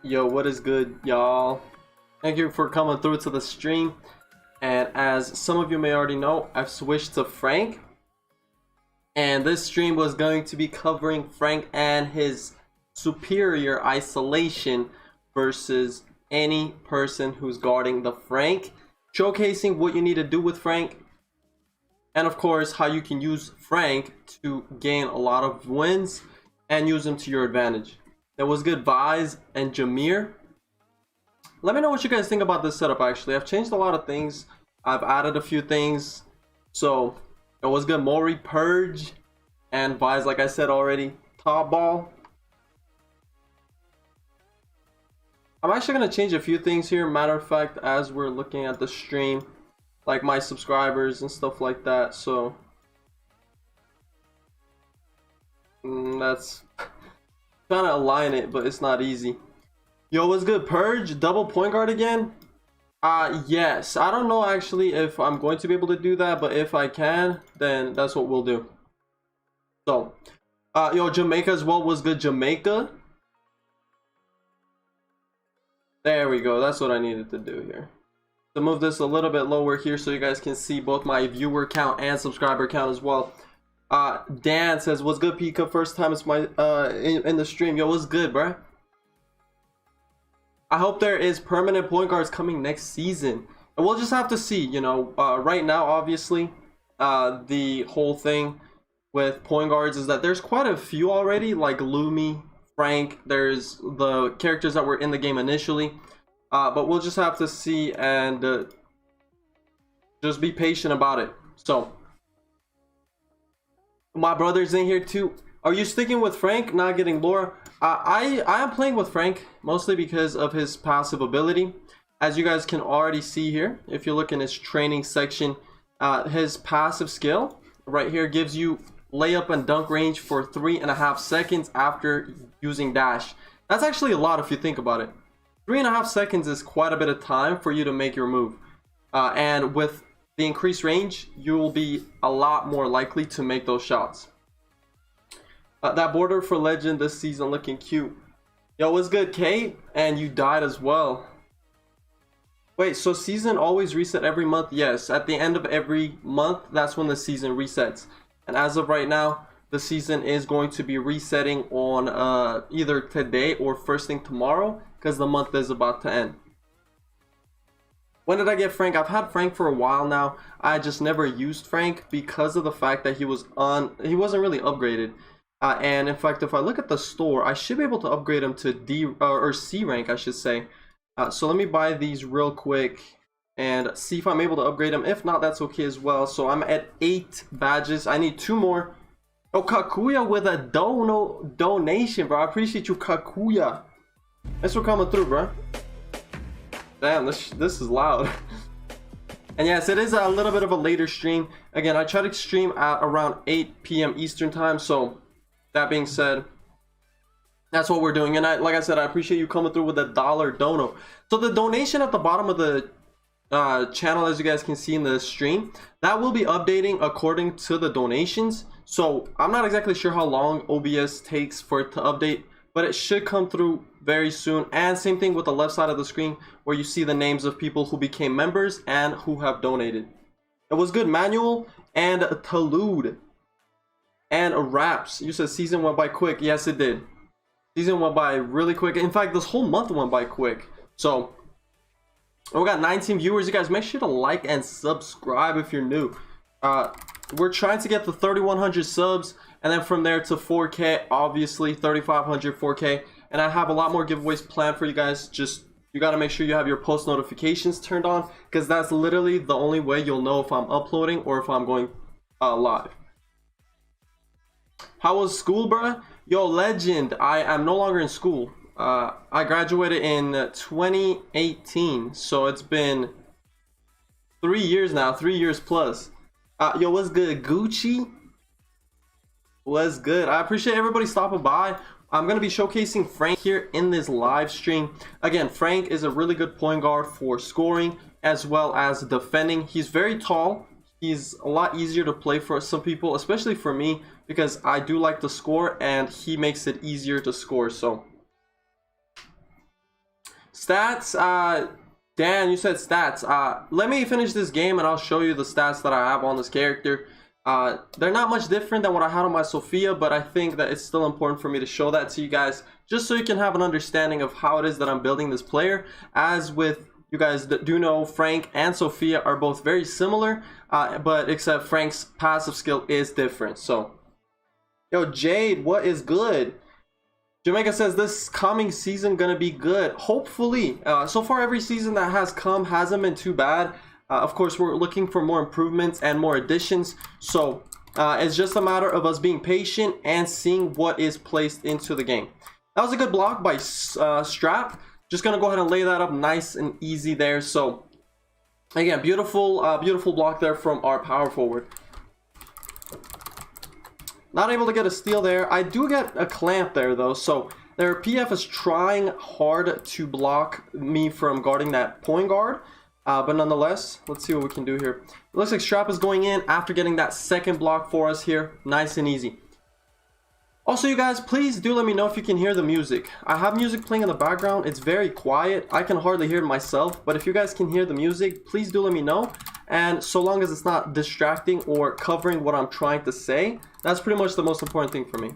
Yo, what is good, y'all? Thank you for coming through to the stream. And as some of you may already know, I've switched to Frank. And this stream was going to be covering Frank and his superior isolation versus any person who's guarding the Frank, showcasing what you need to do with Frank, and of course how you can use Frank to gain a lot of wins and use them to your advantage. That was good, Vise and Jameer. Let me know what you guys think about this setup. Actually, I've changed a lot of things. I've added a few things. So it was good, Maury, Purge, and Vise, like I said already, top ball. I'm actually going to change a few things here. Matter of fact, as we're looking at the stream, like my subscribers and stuff like that. So that's trying to align it, but it's not easy. Yo, what's good, Purge? Double point guard again? Yes. I don't know actually if I'm going to be able to do that, but if I can, then that's what we'll do. So, yo, Jamaica as well. Was good, Jamaica? There we go. That's what I needed to do here. To move this a little bit lower here so you guys can see both my viewer count and subscriber count as well. Dan says, what's good, Pika? First time it's my in the stream. Yo, what's good, bruh? I hope there is permanent point guards coming next season. And we'll just have to see, you know. Right now, obviously, the whole thing with point guards is that there's quite a few already, like Lumi, Frank. There's the characters that were in the game initially. But we'll just have to see and just be patient about it. So, my brother's in here too. Are you sticking with Frank, not getting Laura? I am playing with Frank mostly because of his passive ability. As you guys can already see here, if you look in his training section, his passive skill right here gives you layup and dunk range for 3.5 seconds after using dash. That's actually a lot if you think about it. 3.5 seconds is quite a bit of time for you to make your move. And with the increased range, you will be a lot more likely to make those shots. That border for legend this season looking cute. Yo, what's good, Kate? And you died as well. Wait, so season always reset every month? Yes, at the end of every month, that's when the season resets. And as of right now, the season is going to be resetting on either today or first thing tomorrow, because the month is about to end. When did I get Frank? I've had Frank for a while now. I just never used Frank because of the fact that he wasn't really upgraded. And in fact, if I look at the store, I should be able to upgrade him to D or C rank, I should say. So let me buy these real quick and see if I'm able to upgrade him. If not, that's okay as well. So I'm at 8 badges. I need 2 more. Oh, Kakuya with a donation, bro. I appreciate you, Kakuya. Thanks for coming through, bro. Damn, this is loud. And yes, it is a little bit of a later stream. Again, I try to stream at around 8 p.m. Eastern time. So that being said, that's what we're doing. And like I said, I appreciate you coming through with $1 dono. So the donation at the bottom of the channel, as you guys can see in the stream, that will be updating according to the donations. So I'm not exactly sure how long OBS takes for it to update, but it should come through very soon. And same thing with the left side of the screen where you see the names of people who became members and who have donated. It was good, Manuel and Talud and Raps. You said season went by quick. Yes, it did. Season went by really quick. In fact, this whole month went by quick. So we got 19 viewers. You guys make sure to like and subscribe if you're new. We're trying to get the 3,100 subs, and then from there to 4K, obviously 3,500, 4K. And I have a lot more giveaways planned for you guys. Just you got to make sure you have your post notifications turned on, because that's literally the only way you'll know if I'm uploading or if I'm going live. How was school, bruh? Yo, legend. I am no longer in school. I graduated in 2018, so it's been 3 years now, 3 years plus. Yo, what's good, Gucci? What's good? I appreciate everybody stopping by. I'm going to be showcasing Frank here in this live stream. Again, Frank is a really good point guard for scoring as well as defending. He's very tall. He's a lot easier to play for some people, especially for me, because I do like to score and he makes it easier to score. So Stats, Dan, you said stats. Let me finish this game and I'll show you the stats that I have on this character. They're not much different than what I had on my Sophia, but I think that it's still important for me to show that to you guys, just so you can have an understanding of how it is that I'm building this player. As with you guys that do know, Frank and Sophia are both very similar, but except Frank's passive skill is different. So, yo, Jade, what is good? Jamaica says this coming season gonna be good. Hopefully. So far, every season that has come hasn't been too bad. Of course, we're looking for more improvements and more additions. So it's just a matter of us being patient and seeing what is placed into the game. That was a good block by Strap. Just gonna go ahead and lay that up nice and easy there. So again, beautiful, beautiful block there from our power forward. Not able to get a steal there. I do get a clamp there though. So their PF is trying hard to block me from guarding that point guard. But nonetheless, let's see what we can do here. It looks like Strap is going in after getting that second block for us here. Nice and easy. Also, you guys, please do let me know if you can hear the music. I have music playing in the background. It's very quiet. I can hardly hear it myself. But if you guys can hear the music, please do let me know. And so long as it's not distracting or covering what I'm trying to say, that's pretty much the most important thing for me.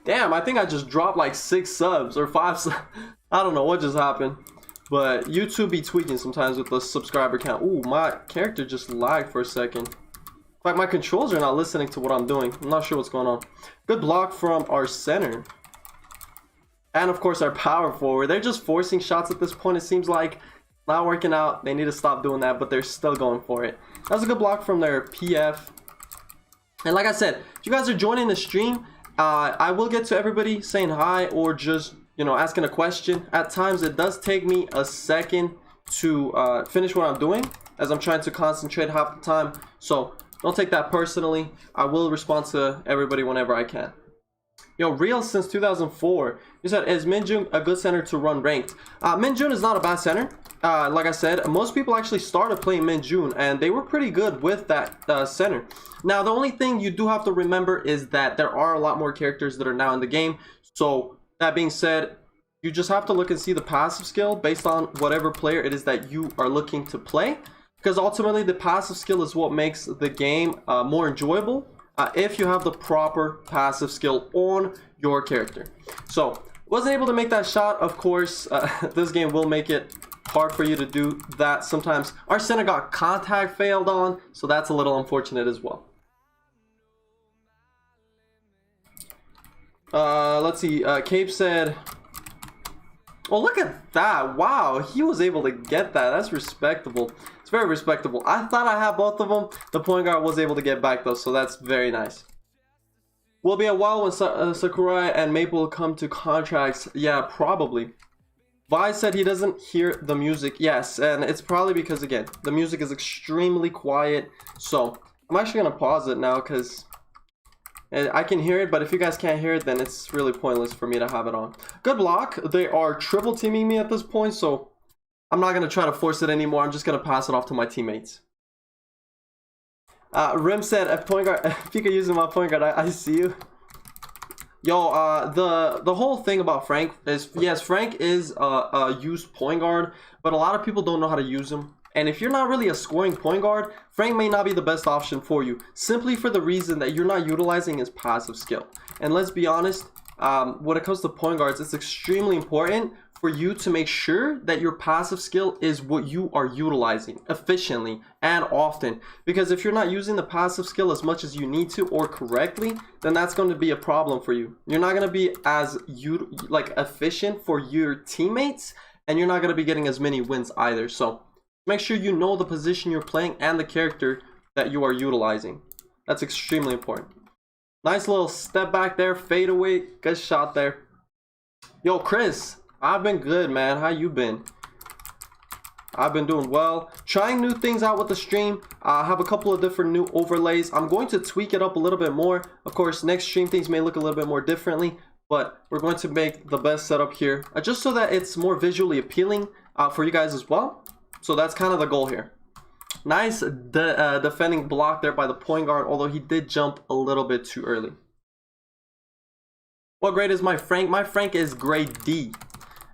Damn, I think I just dropped like 6 subs or 5 subs. I don't know what just happened, but YouTube be tweaking sometimes with the subscriber count. Ooh, my character just lagged for a second. In fact, my controls are not listening to what I'm doing. I'm not sure what's going on. Good block from our center. And of course our power forward. They're just forcing shots at this point. It seems like not working out. They need to stop doing that, but they're still going for it. That was a good block from their PF. And like I said, if you guys are joining the stream, I will get to everybody saying hi or just, you know, asking a question. At times it does take me a second to finish what I'm doing, as I'm trying to concentrate half the time. So don't take that personally. I will respond to everybody whenever I can. Yo, real since 2004. You said, is Minjun a good center to run ranked? Minjun is not a bad center. Like I said, most people actually started playing Minjun and they were pretty good with that center. Now, the only thing you do have to remember is that there are a lot more characters that are now in the game. So that being said, you just have to look and see the passive skill based on whatever player it is that you are looking to play. Because ultimately, the passive skill is what makes the game more enjoyable if you have the proper passive skill on your character. So, wasn't able to make that shot, of course. This game will make it hard for you to do that sometimes. Our center got contact failed on, so that's a little unfortunate as well. Let's see. Cape said, oh, look at that. Wow, he was able to get that. That's respectable. It's very respectable. I thought I had both of them. The point guard was able to get back though, so that's very nice. Will be a while when Sakurai and Maple come to contracts. Yeah, probably. Vi said he doesn't hear the music. Yes, and it's probably because, again, the music is extremely quiet. So I'm actually going to pause it now because I can hear it, but if you guys can't hear it, then it's really pointless for me to have it on. Good block. They are triple teaming me at this point, so I'm not going to try to force it anymore. I'm just going to pass it off to my teammates. Rim said, "A point guard, if you could use my point guard, I see you." Yo, the whole thing about Frank is, yes, Frank is a used point guard, but a lot of people don't know how to use him. And if you're not really a scoring point guard, Frank may not be the best option for you, simply for the reason that you're not utilizing his passive skill. And let's be honest, when it comes to point guards, it's extremely important for you to make sure that your passive skill is what you are utilizing efficiently and often. Because if you're not using the passive skill as much as you need to or correctly, then that's going to be a problem for you. You're not going to be as efficient for your teammates, and you're not going to be getting as many wins either. So make sure you know the position you're playing and the character that you are utilizing. That's extremely important. Nice little step back there, fade away, good shot there. Yo, Chris, I've been good, man. How you been? I've been doing well. Trying new things out with the stream. I have a couple of different new overlays. I'm going to tweak it up a little bit more. Of course, next stream things may look a little bit more differently, but we're going to make the best setup here just so that it's more visually appealing for you guys as well. So that's kind of the goal here. Nice defending block there by the point guard, although he did jump a little bit too early. What grade is my Frank? My Frank is grade D.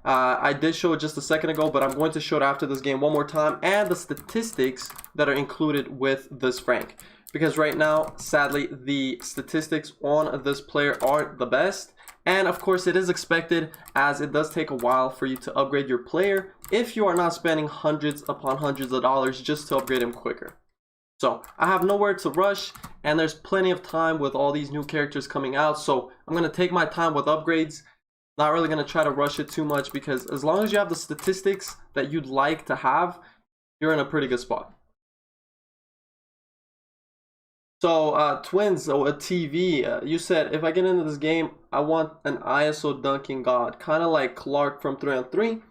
I did show it just a second ago, but I'm going to show it after this game one more time, and the statistics that are included with this Frank. Because right now, sadly, the statistics on this player aren't the best. And of course, it is expected, as it does take a while for you to upgrade your player if you are not spending hundreds upon hundreds of dollars just to upgrade him quicker. So I have nowhere to rush, and there's plenty of time with all these new characters coming out. So I'm going to take my time with upgrades. Not really going to try to rush it too much, because as long as you have the statistics that you'd like to have, you're in a pretty good spot. So Twins, a TV, you said, if I get into this game, I want an ISO dunking god, kind of like Clark from 3-on-3.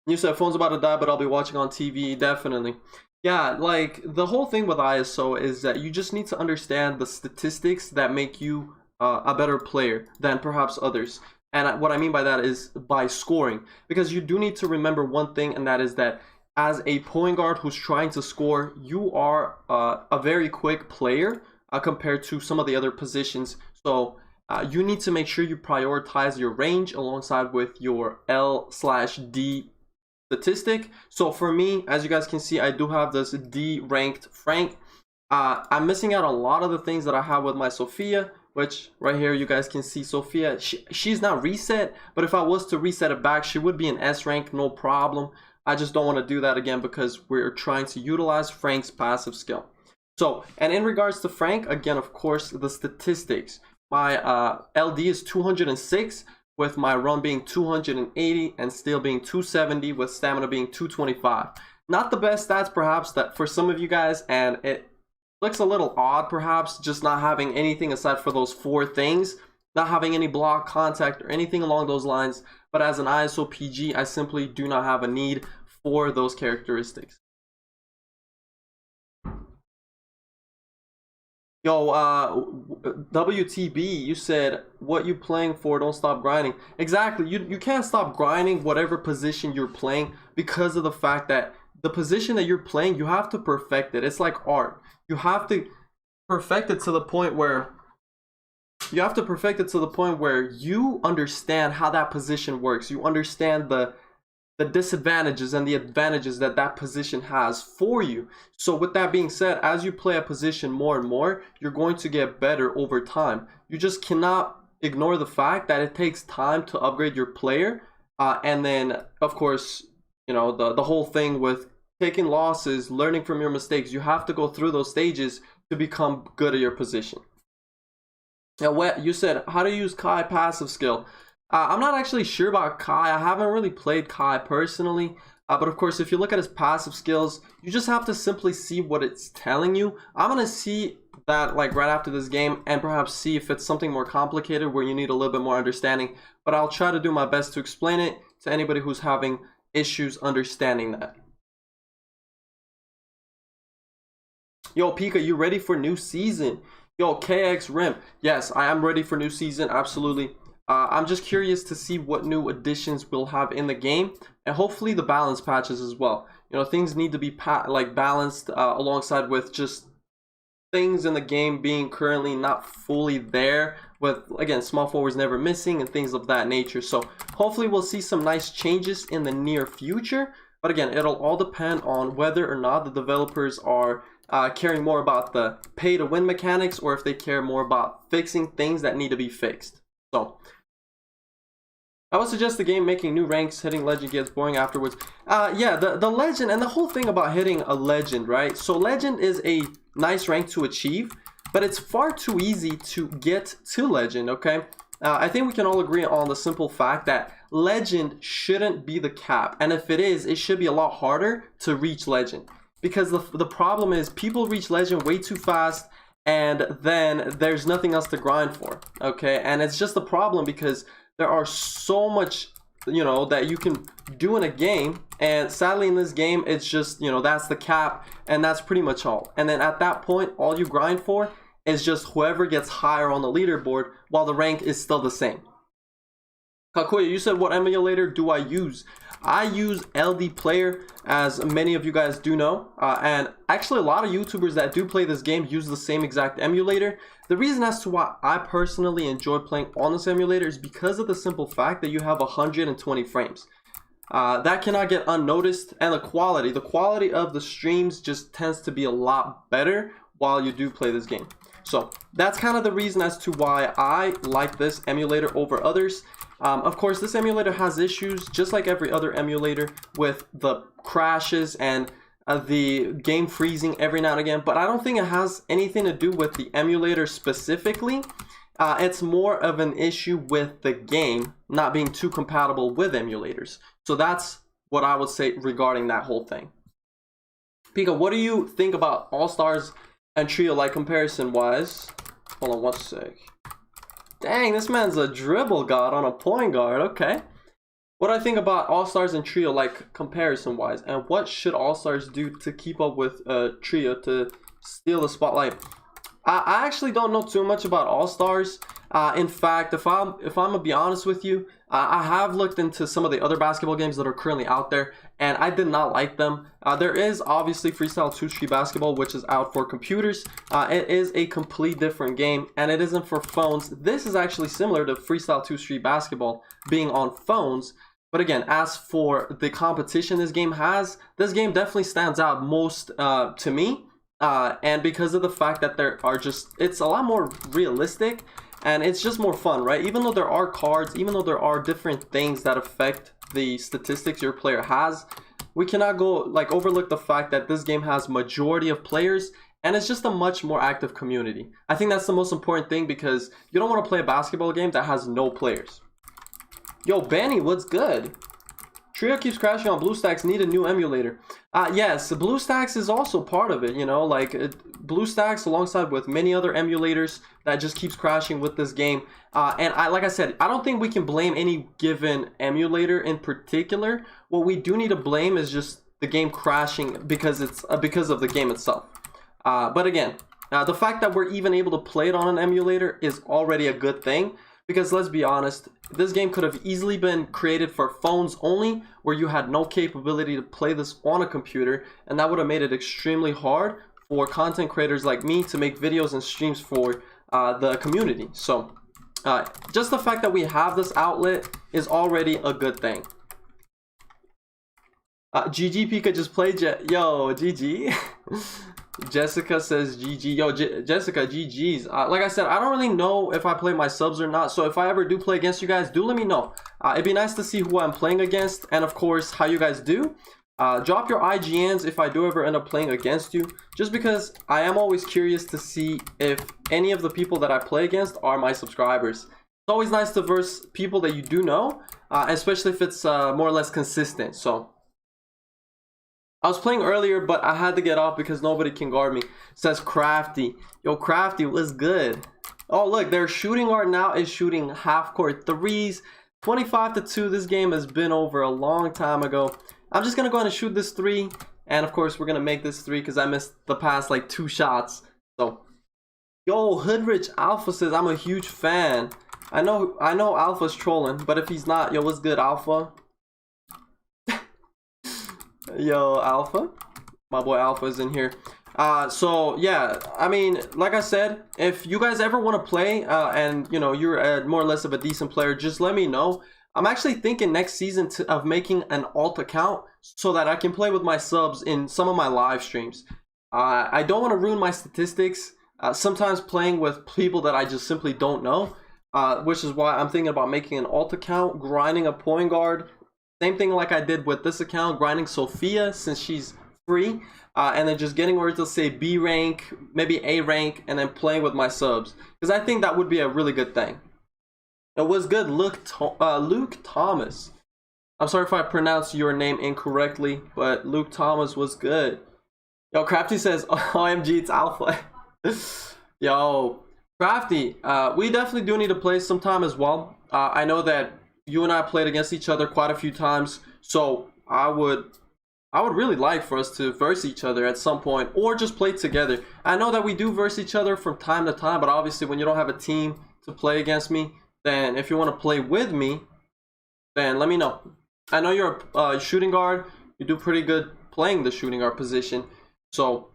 You said phone's about to die, but I'll be watching on TV. Definitely. Yeah, like the whole thing with ISO is that you just need to understand the statistics that make you a better player than perhaps others. And what I mean by that is by scoring, because you do need to remember one thing, and that is that as a point guard who's trying to score, you are a very quick player compared to some of the other positions. So you need to make sure you prioritize your range alongside with your L/D statistic. So for me, as you guys can see, I do have this D ranked Frank. I'm missing out on a lot of the things that I have with my Sophia, which right here you guys can see Sophia. She's not reset, but if I was to reset it back, she would be an S rank, no problem. I just don't want to do that again because we're trying to utilize Frank's passive skill. So, and in regards to Frank, again, of course, the statistics. My LD is 206, with my run being 280 and steal being 270, with stamina being 225. Not the best stats perhaps that for some of you guys, and it looks a little odd perhaps just not having anything aside for those 4 things, not having any block, contact, or anything along those lines. But as an ISO PG, I simply do not have a need for those characteristics. Yo, WTB, you said, what you playing for? Don't stop grinding. Exactly, you can't stop grinding whatever position you're playing, because of the fact that the position that you're playing, you have to perfect it. It's like art. You have to perfect it to the point where you understand how that position works. You understand the disadvantages and the advantages that that position has for you. So with that being said, as you play a position more and more, you're going to get better over time. You just cannot ignore the fact that it takes time to upgrade your player. And then, of course, you know, the whole thing with taking losses, learning from your mistakes. You have to go through those stages to become good at your position. Now, you said, how to use Kai passive skill. I'm not actually sure about Kai. I haven't really played Kai personally. But of course, if you look at his passive skills, you just have to simply see what it's telling you. I'm going to see that like right after this game, and perhaps see if it's something more complicated where you need a little bit more understanding. But I'll try to do my best to explain it to anybody who's having issues understanding that. Yo, Pika, you ready for new season? Yo, KX Rim. Yes, I am ready for new season. Absolutely. I'm just curious to see what new additions we'll have in the game, and hopefully the balance patches as well. You know, things need to be balanced alongside with just things in the game being currently not fully there, with again small forwards never missing and things of that nature. So hopefully we'll see some nice changes in the near future. But again, it'll all depend on whether or not the developers are caring more about the pay to win mechanics, or if they care more about fixing things that need to be fixed. So I would suggest the game making new ranks. Hitting legend gets boring afterwards. Yeah, the legend, and the whole thing about hitting a legend, right? So legend is a nice rank to achieve, but it's far too easy to get to legend, okay? I think we can all agree on the simple fact that legend shouldn't be the cap, and if it is, it should be a lot harder to reach legend, because the problem is people reach legend way too fast, and then there's nothing else to grind for, okay? And it's just a problem because there are so much, you know, that you can do in a game, and sadly in this game it's just, you know, that's the cap, and that's pretty much all. And then at that point, all you grind for is just whoever gets higher on the leaderboard while the rank is still the same. Kakuya, you said, what emulator do I use? I use LD Player, as many of you guys do know, and actually a lot of YouTubers that do play this game use the same exact emulator. The reason as to why I personally enjoy playing on this emulator is because of the simple fact that you have 120 frames. That cannot get unnoticed, and the quality of the streams just tends to be a lot better while you do play this game. So that's kind of the reason as to why I like this emulator over others. Of course, this emulator has issues, just like every other emulator, with the crashes and the game freezing every now and again, but I don't think it has anything to do with the emulator specifically. It's more of an issue with the game not being too compatible with emulators. So that's what I would say regarding that whole thing. Pika, what do you think about All-Stars and Trio like comparison wise? Hold on one sec. Dang, this man's a dribble god on a point guard. Okay. What do I think about All-Stars and Trio like comparison wise, and what should All-Stars do to keep up with Trio to steal the spotlight? I actually don't know too much about All-Stars. In fact, if I'm gonna be honest with you, I have looked into some of the other basketball games that are currently out there, and I did not like them. There is obviously Freestyle 2 Street Basketball, which is out for computers. It is a complete different game, and it isn't for phones. This is actually similar to Freestyle 2 Street Basketball being on phones. But again, as for the competition this game has, this game definitely stands out most to me. And because of the fact that it's a lot more realistic, and it's just more fun, right? Even though there are cards, even though there are different things that affect the statistics your player has, we cannot overlook the fact that this game has majority of players, and it's just a much more active community. I think that's the most important thing, because you don't want to play a basketball game that has no players. Yo, Benny, what's good? Trio keeps crashing on BlueStacks, need a new emulator. Yes, BlueStacks is also part of it, you know, like BlueStacks alongside with many other emulators that just keeps crashing with this game. And like I said, I don't think we can blame any given emulator in particular. What we do need to blame is just the game crashing because it's because of the game itself. But again, the fact that we're even able to play it on an emulator is already a good thing. Because let's be honest, this game could have easily been created for phones only, where you had no capability to play this on a computer, and that would have made it extremely hard for content creators like me to make videos and streams for the community. So just the fact that we have this outlet is already a good thing. GG Pika just played yo, GG. Jessica says GG. Yo, Jessica, GG's. Like I said, I don't really know if I play my subs or not, so if I ever do play against you guys, do let me know. It'd be nice to see who I'm playing against, and of course how you guys do. Drop your IGNs if I do ever end up playing against you, just because I am always curious to see if any of the people that I play against are my subscribers. It's always nice to verse people that you do know, especially if it's more or less consistent. So I was playing earlier, but I had to get off because nobody can guard me. Says Crafty. Yo, Crafty, what's good? Oh, look, their shooting guard now is shooting half-court threes. 25-2. This game has been over a long time ago. I'm just going to go ahead and shoot this three. And, of course, we're going to make this three because I missed the past, like, 2 shots. So, yo, Hoodrich Alpha says, I'm a huge fan. I know Alpha's trolling, but if he's not, yo, what's good, Alpha? Yo, Alpha, my boy Alpha is in here. So yeah, I mean, like I said, if you guys ever want to play and you know you're more or less of a decent player, just let me know. I'm actually thinking next season of making an alt account so that I can play with my subs in some of my live streams. I don't want to ruin my statistics. Sometimes playing with people that I just simply don't know, which is why I'm thinking about making an alt account, grinding a point guard. Same thing like I did with this account, grinding Sophia since she's free, and then just getting her to say B rank, maybe A rank, and then playing with my subs. Because I think that would be a really good thing. It was good, Luke Thomas. I'm sorry if I pronounced your name incorrectly, but Luke Thomas was good. Yo, Crafty says, OMG, it's Alpha. Yo, Crafty, we definitely do need to play sometime as well. I know that you and I played against each other quite a few times, so I would really like for us to verse each other at some point, or just play together. I know that we do verse each other from time to time, but obviously when you don't have a team to play against me, then if you want to play with me, then let me know. I know you're a shooting guard. You do pretty good playing the shooting guard position. So,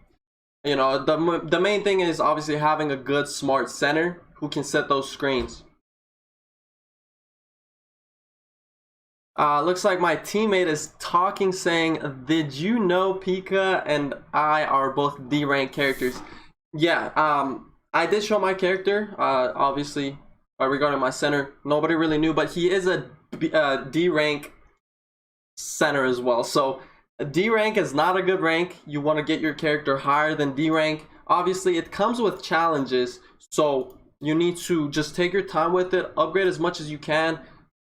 you know, the main thing is obviously having a good, smart center who can set those screens. Looks like my teammate is talking, saying, "Did you know Pika and I are both D-rank characters?" Yeah, I did show my character, obviously, regarding my center. Nobody really knew, but he is a D-rank center as well. So D-rank is not a good rank. You want to get your character higher than D-rank. Obviously, it comes with challenges, so you need to just take your time with it, upgrade as much as you can.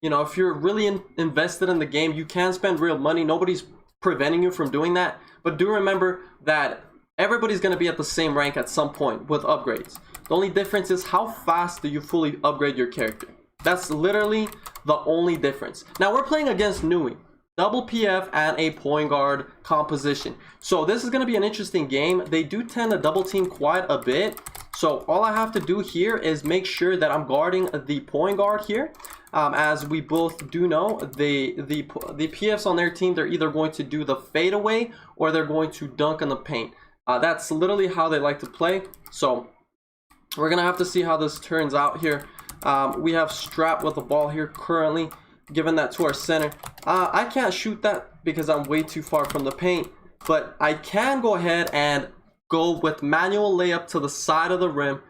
You know, if you're really invested in the game, you can spend real money. Nobody's preventing you from doing that. But do remember that everybody's going to be at the same rank at some point with upgrades. The only difference is how fast do you fully upgrade your character. That's literally the only difference. Now we're playing against Nui. Double PF and a point guard composition. So this is going to be an interesting game. They do tend to double team quite a bit. So all I have to do here is make sure that I'm guarding the point guard here. As we both do know, the PFs on their team, they're either going to do the fadeaway or they're going to dunk in the paint. That's literally how they like to play. So we're going to have to see how this turns out here. We have Strap with the ball here currently, giving that to our center. I can't shoot that because I'm way too far from the paint, but I can go ahead and go with manual layup to the side of the rim.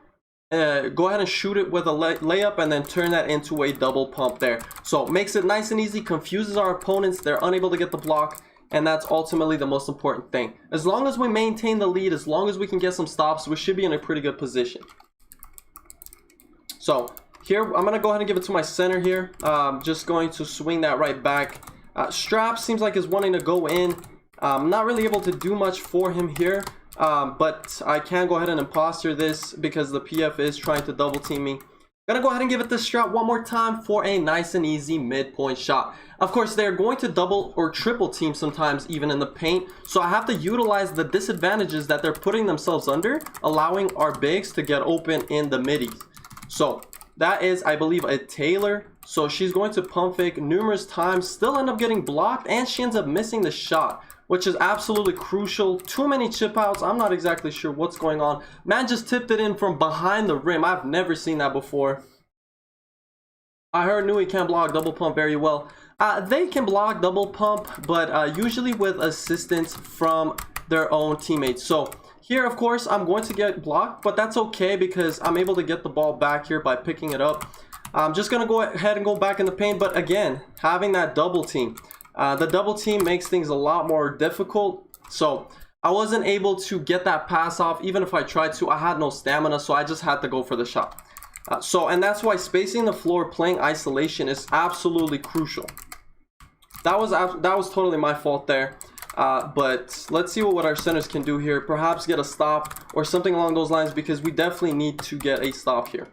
Go ahead and shoot it with a layup and then turn that into a double pump there. So it makes it nice and easy, confuses our opponents. They're unable to get the block, and that's ultimately the most important thing. As long as we maintain the lead, as long as we can get some stops, we should be in a pretty good position. So here, I'm going to go ahead and give it to my center here. Just going to swing that right back. Strap seems like is wanting to go in. I'm not really able to do much for him here. But I can go ahead and imposter this because the PF is trying to double team me. Gonna go ahead and give it to Strap one more time for a nice and easy midpoint shot. Of course, they're going to double or triple team sometimes even in the paint. So I have to utilize the disadvantages that they're putting themselves under, allowing our bigs to get open in the middies. So that is, I believe, a Taylor. So she's going to pump fake numerous times, still end up getting blocked, and she ends up missing the shot, which is absolutely crucial. Too many chip outs. I'm not exactly sure what's going on. Man just tipped it in from behind the rim. I've never seen that before. I heard Nui can block double pump very well. They can block double pump, but usually with assistance from their own teammates. So here, of course, I'm going to get blocked, but that's okay because I'm able to get the ball back here by picking it up. I'm just going to go ahead and go back in the paint, but again, having that double team. The double team makes things a lot more difficult. So I wasn't able to get that pass off. Even if I tried to, I had no stamina, so I just had to go for the shot. And that's why spacing the floor, playing isolation is absolutely crucial. That was totally my fault there. But let's see what our centers can do here. Perhaps get a stop or something along those lines, because we definitely need to get a stop here.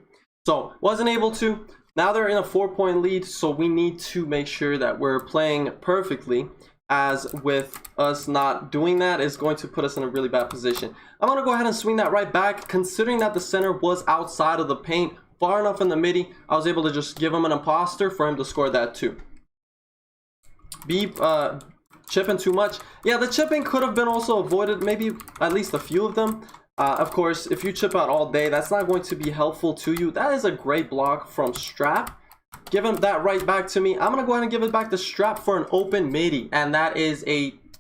So wasn't able to. Now they're in a 4-point lead, so we need to make sure that we're playing perfectly, as with us not doing that is going to put us in a really bad position. I'm going to go ahead and swing that right back. Considering that the center was outside of the paint, far enough in the midi, I was able to just give him an imposter for him to score that too. Chipping too much. Yeah, the chipping could have been also avoided, maybe at least a few of them. Of course, if you chip out all day, that's not going to be helpful to you. That is a great block from Strap. Give him that right back to me. I'm going to go ahead and give it back to Strap for an open midi. And that is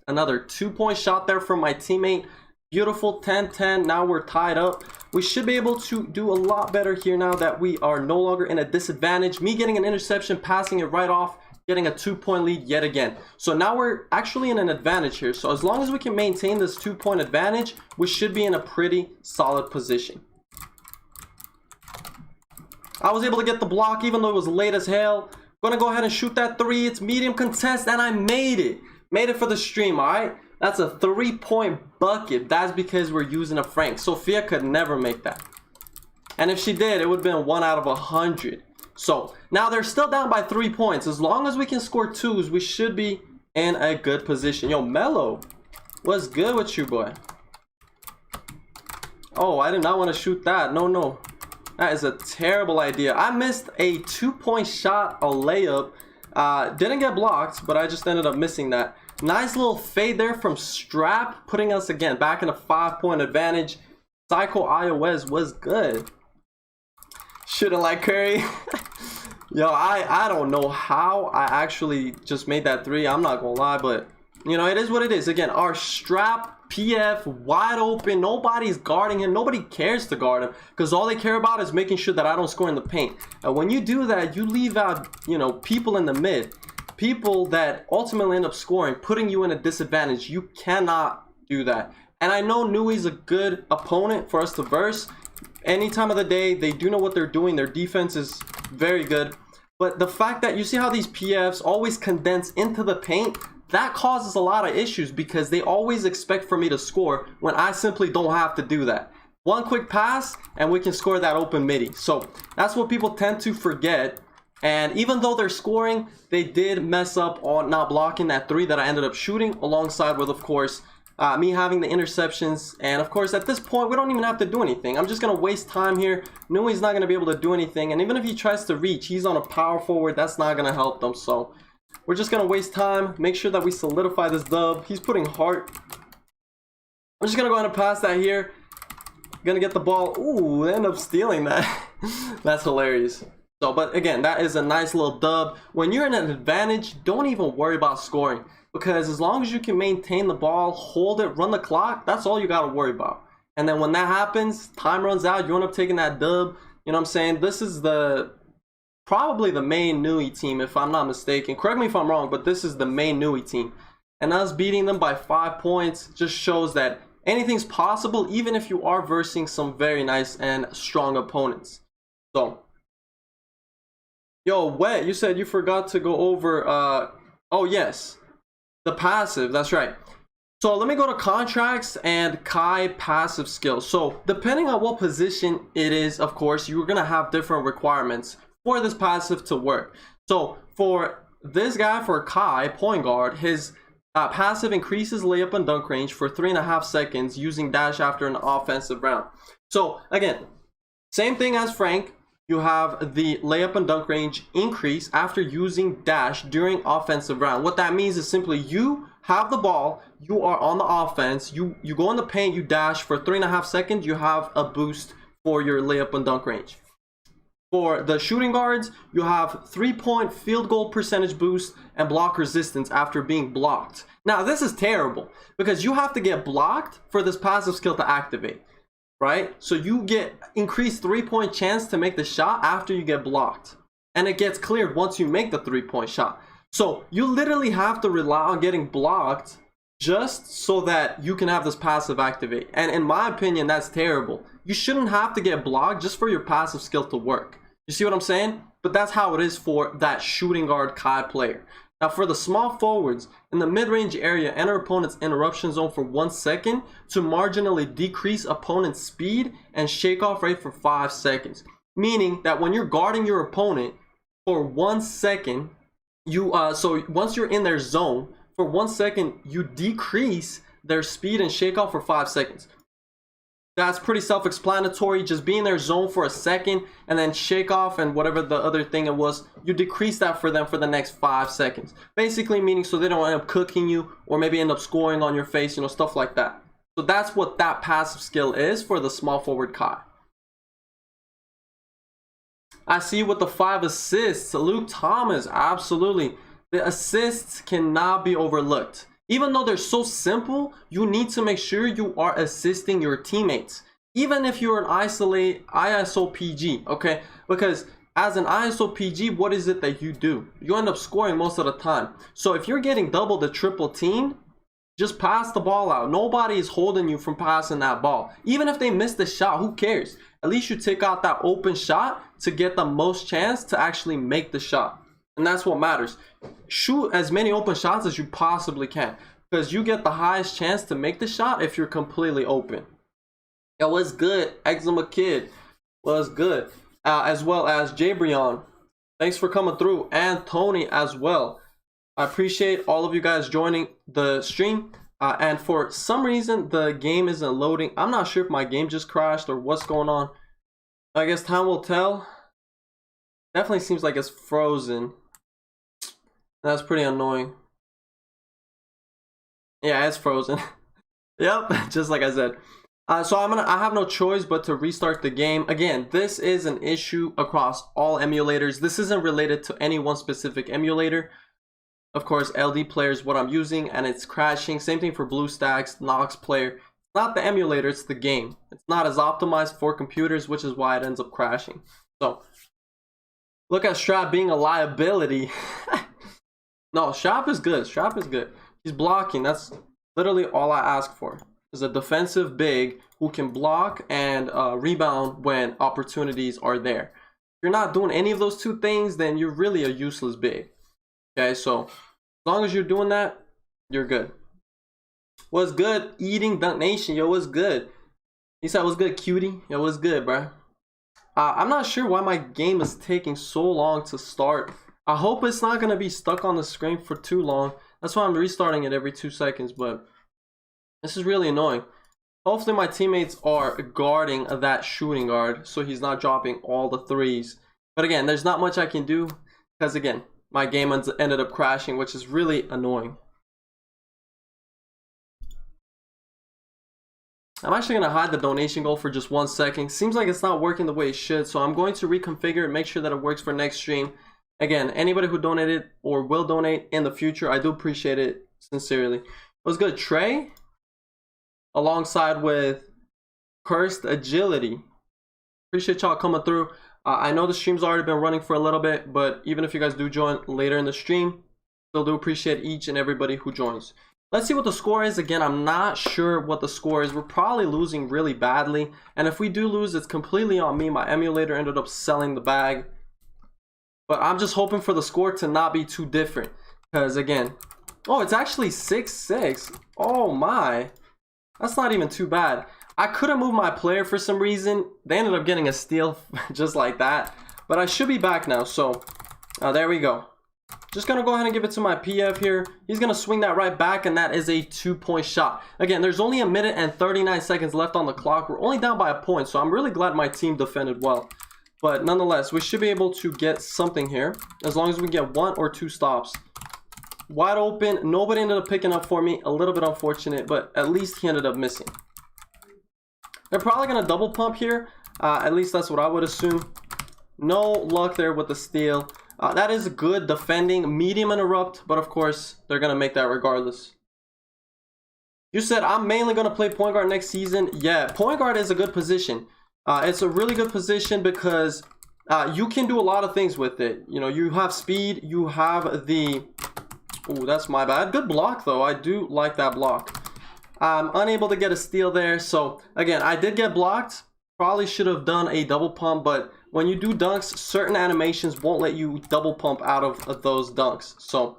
another 2-point shot there from my teammate. Beautiful, 10-10. Now we're tied up. We should be able to do a lot better here now that we are no longer in a disadvantage. Me getting an interception, passing it right off, getting a 2-point lead yet again. So now we're actually in an advantage here. So as long as we can maintain this 2-point advantage, we should be in a pretty solid position. I was able to get the block even though it was late as hell. Gonna go ahead and shoot that 3. It's medium contest, and I made it. Made it for the stream, alright? That's a 3-point bucket. That's because we're using a Frank. Sophia could never make that. And if she did, it would have been 1 out of 100. So now they're still down by 3 points. As long as we can score 2s, we should be in a good position. Yo, Mello, what's good with you, boy? Oh, I did not want to shoot that. No. That is a terrible idea. I missed a 2-point shot, a layup. Didn't get blocked, but I just ended up missing that. Nice little fade there from Strap, putting us again back in a 5-point advantage. Psycho iOS was good. Shouldn't like Curry. Yo, I don't know how I actually just made that three. I'm not gonna lie, but you know, it is what it is. Again, our Strap PF wide open. Nobody's guarding him. Nobody cares to guard him because all they care about is making sure that I don't score in the paint. And when you do that, you leave out, you know, people in the mid, people that ultimately end up scoring, putting you in a disadvantage. You cannot do that. And I know Nui's a good opponent for us to verse. Any time of the day, they do know what they're doing. Their defense is very good. But the fact that you see how these PFs always condense into the paint, that causes a lot of issues because they always expect for me to score when I simply don't have to do that. One quick pass and we can score that open midi. So that's what people tend to forget. And even though they're scoring, they did mess up on not blocking that three that I ended up shooting, alongside with, of course, me having the interceptions. And of course, at this point, we don't even have to do anything. I'm just going to waste time here. Nui's not going to be able to do anything. And even if he tries to reach, he's on a power forward. That's not going to help them. So we're just going to waste time. Make sure that we solidify this dub. He's putting heart. I'm just going to go ahead and pass that here. Going to get the ball. Ooh, they end up stealing that. That's hilarious. So, but again, that is a nice little dub. When you're in an advantage, don't even worry about scoring. Because as long as you can maintain the ball, hold it, run the clock, that's all you got to worry about. And then when that happens, time runs out, you end up taking that dub. You know what I'm saying? This is probably the main Nui team, if I'm not mistaken. Correct me if I'm wrong, but this is the main Nui team. And us beating them by 5 points just shows that anything's possible, even if you are versing some very nice and strong opponents. So, yo, Wet, you said you forgot to go over, oh yes, the passive, that's right. So let me go to contracts and Kai passive skills. So depending on what position it is, of course, you're gonna have different requirements for this passive to work. So for this guy, for Kai, point guard, his passive increases layup and dunk range for 3.5 seconds using dash after an offensive round. So again, same thing as Frank. You have the layup and dunk range increase after using dash during offensive round. What that means is simply you have the ball, you are on the offense, you go in the paint, you dash for 3.5 seconds, you have a boost for your layup and dunk range. For the shooting guards, you have 3-point field goal percentage boost and block resistance after being blocked. Now this is terrible because you have to get blocked for this passive skill to activate. Right? So you get increased 3-point chance to make the shot after you get blocked. And it gets cleared once you make the 3-point shot. So you literally have to rely on getting blocked just so that you can have this passive activate. And in my opinion, that's terrible. You shouldn't have to get blocked just for your passive skill to work. You see what I'm saying? But that's how it is for that shooting guard Kai player. Now for the small forwards, in the mid-range area, enter opponent's interruption zone for 1 second to marginally decrease opponent's speed and shake off rate for 5 seconds. Meaning that when you're guarding your opponent for 1 second, so once you're in their zone, for 1 second, you decrease their speed and shake off for 5 seconds. That's pretty self-explanatory. Just be in their zone for a second and then shake off and whatever the other thing it was, you decrease that for them for the next 5 seconds. Basically meaning so they don't end up cooking you or maybe end up scoring on your face, you know, stuff like that. So that's what that passive skill is for the small forward Kai. I see with the 5 assists, Luke Thomas, absolutely. The assists cannot be overlooked. Even though they're so simple, you need to make sure you are assisting your teammates. Even if you're an ISO PG, okay? Because as an ISO PG, what is it that you do? You end up scoring most of the time. So if you're getting double to triple team, just pass the ball out. Nobody is holding you from passing that ball. Even if they miss the shot, who cares? At least you take out that open shot to get the most chance to actually make the shot. And that's what matters. Shoot as many open shots as you possibly can, because you get the highest chance to make the shot if you're completely open. Yo, what's good? Eczema Kid, what's good? As well as Jabrion, thanks for coming through, and Tony as well. I appreciate all of you guys joining the stream. And for some reason, the game isn't loading. I'm not sure if my game just crashed or what's going on. I guess time will tell. Definitely seems like it's frozen. That's pretty annoying. Yeah, it's frozen. Yep, just like I said. So I have no choice but to restart the game. Again, this is an issue across all emulators. This isn't related to any one specific emulator. Of course, LD player is what I'm using and it's crashing. Same thing for BlueStacks, Nox player. It's not the emulator, it's the game. It's not as optimized for computers, which is why it ends up crashing. So, look at Strap being a liability. No, Strap is good. Strap is good. He's blocking. That's literally all I ask for. Is a defensive big who can block and rebound when opportunities are there. If you're not doing any of those two things, then you're really a useless big. Okay, so as long as you're doing that, you're good. What's good? Eating Dunk Nation, yo, what's good? He said, what's good, cutie? Yo, what's good, bro? I'm not sure why my game is taking so long to start. I hope it's not gonna be stuck on the screen for too long. That's why I'm restarting it every 2 seconds, but this is really annoying. Hopefully my teammates are guarding that shooting guard so he's not dropping all the threes. But again, there's not much I can do because again, my game ended up crashing, which is really annoying. I'm actually going to hide the donation goal for just 1 second. Seems like it's not working the way it should, so I'm going to reconfigure and make sure that it works for next stream. Again, anybody who donated or will donate in the future, I do appreciate it sincerely. What's good, Trey? Alongside with Cursed Agility. Appreciate y'all coming through. I know the stream's already been running for a little bit, but even if you guys do join later in the stream, still do appreciate each and everybody who joins. Let's see what the score is. Again, I'm not sure what the score is. We're probably losing really badly, and if we do lose, it's completely on me. My emulator ended up selling the bag, but I'm just hoping for the score to not be too different, because again, oh, it's actually 6-6. Oh my, that's not even too bad. I couldn't move my player for some reason. They ended up getting a steal just like that. But I should be back now. So there we go. Just going to go ahead and give it to my PF here. He's going to swing that right back. And that is a 2-point shot. Again, there's only 1 minute and 39 seconds left on the clock. We're only down by a point. So I'm really glad my team defended well. But nonetheless, we should be able to get something here. As long as we get 1 or 2 stops. Wide open. Nobody ended up picking up for me. A little bit unfortunate. But at least he ended up missing. They're probably going to double pump here. At least that's what I would assume. No luck there with the steal. That is good defending. Medium interrupt. But of course, they're going to make that regardless. You said, I'm mainly going to play point guard next season. Yeah, point guard is a good position. It's a really good position because you can do a lot of things with it. You know, you have speed. You have the... Ooh, that's my bad. Good block, though. I do like that block. I'm unable to get a steal there. So again, I did get blocked. Probably should have done a double pump, but when you do dunks, certain animations won't let you double pump out of those dunks. So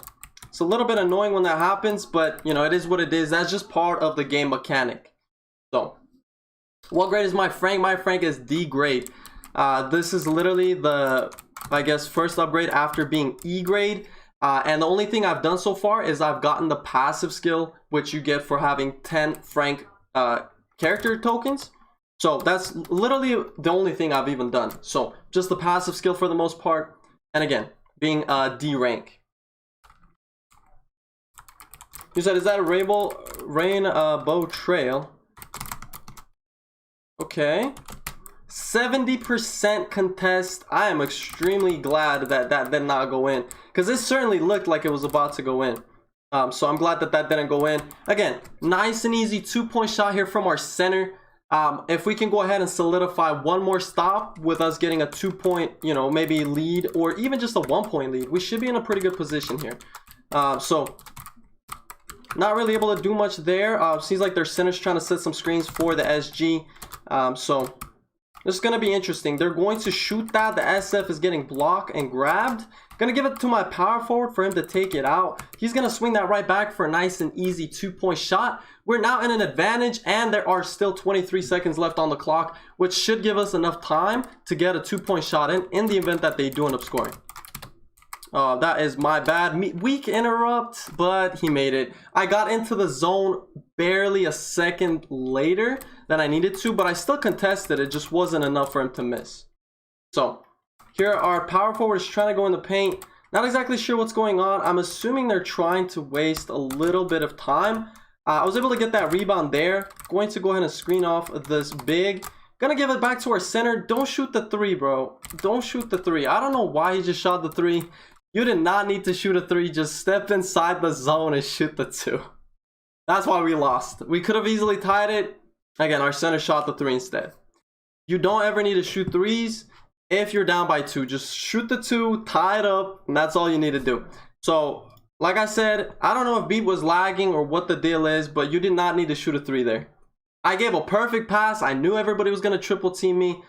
it's a little bit annoying when that happens, but you know, it is what it is. That's just part of the game mechanic. So what grade is my Frank? My Frank is D grade. This is literally the, I guess, first upgrade after being E grade. And the only thing I've done so far is I've gotten the passive skill, which you get for having 10 Frank character tokens. So that's literally the only thing I've even done. So just the passive skill for the most part. And again, being D rank. You said, is that a Rainbow Trail? Okay. 70% contest. I am extremely glad that that did not go in, because it certainly looked like it was about to go in. So I'm glad that that didn't go in. Again, nice and easy 2-point shot here from our center. If we can go ahead and solidify 1 more stop with us getting a 2-point, you know, maybe lead, or even just a 1-point lead, we should be in a pretty good position here. So not really able to do much there. Seems like their center's trying to set some screens for the SG. So this is going to be interesting. They're going to shoot that. The SF is getting blocked and grabbed. Going to give it to my power forward for him to take it out. He's going to swing that right back for a nice and easy 2-point shot. We're now in an advantage, and there are still 23 seconds left on the clock, which should give us enough time to get a 2-point shot in the event that they do end up scoring. That is my bad. Weak interrupt, but he made it. I got into the zone barely a second later than I needed to, but I still contested. It just wasn't enough for him to miss. So here our power forward is trying to go in the paint. Not exactly sure what's going on. I'm assuming they're trying to waste a little bit of time. I was able to get that rebound there. Going to go ahead and screen off this big. Gonna give it back to our center. Don't shoot the three, bro. Don't shoot the three. I don't know why he just shot the three. You did not need to shoot a three. Just step inside the zone and shoot the two. That's why we lost. We could have easily tied it. Again, our center shot the three instead. You don't ever need to shoot threes if you're down by 2. Just shoot the 2, tie it up, and that's all you need to do. So, like I said, I don't know if Beat was lagging or what the deal is, but you did not need to shoot a 3 there. I gave a perfect pass. I knew everybody was going to triple team me.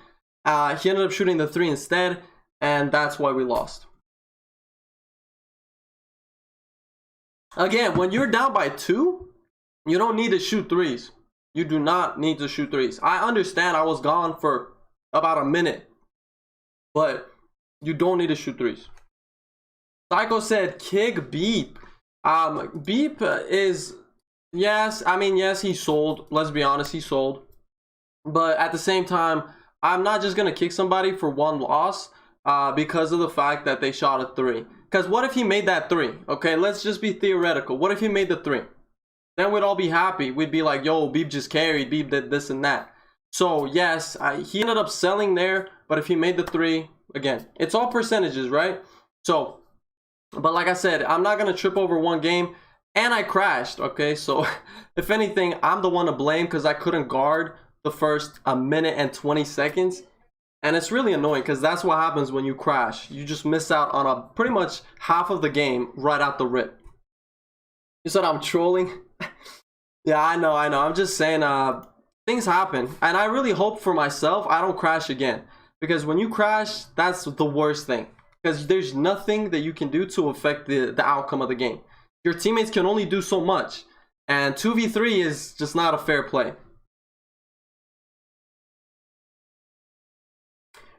He ended up shooting the 3 instead, and that's why we lost. Again, when you're down by 2, you don't need to shoot 3s. You do not need to shoot 3s. I understand I was gone for about a minute, but you don't need to shoot 3s. Psycho said, kick Beep. Beep is, yes, I mean, yes, he sold. Let's be honest, he sold. But at the same time, I'm not just going to kick somebody for one loss because of the fact that they shot a 3. Because what if he made that 3? Okay, let's just be theoretical. What if he made the 3? Then we'd all be happy. We'd be like, yo, Beep just carried. Beep did this and that. So, yes, he ended up selling there. But if he made the 3, again, it's all percentages, right? So, but like I said, I'm not going to trip over one game. And I crashed, okay? So, if anything, I'm the one to blame because I couldn't guard the first 1 minute and 20 seconds. And it's really annoying because that's what happens when you crash. You just miss out on a pretty much half of the game right out the rip. You said I'm trolling? Yeah, I know. I'm just saying things happen. And I really hope for myself I don't crash again. Because when you crash, that's the worst thing. Because there's nothing that you can do to affect the outcome of the game. Your teammates can only do so much. And 2v3 is just not a fair play.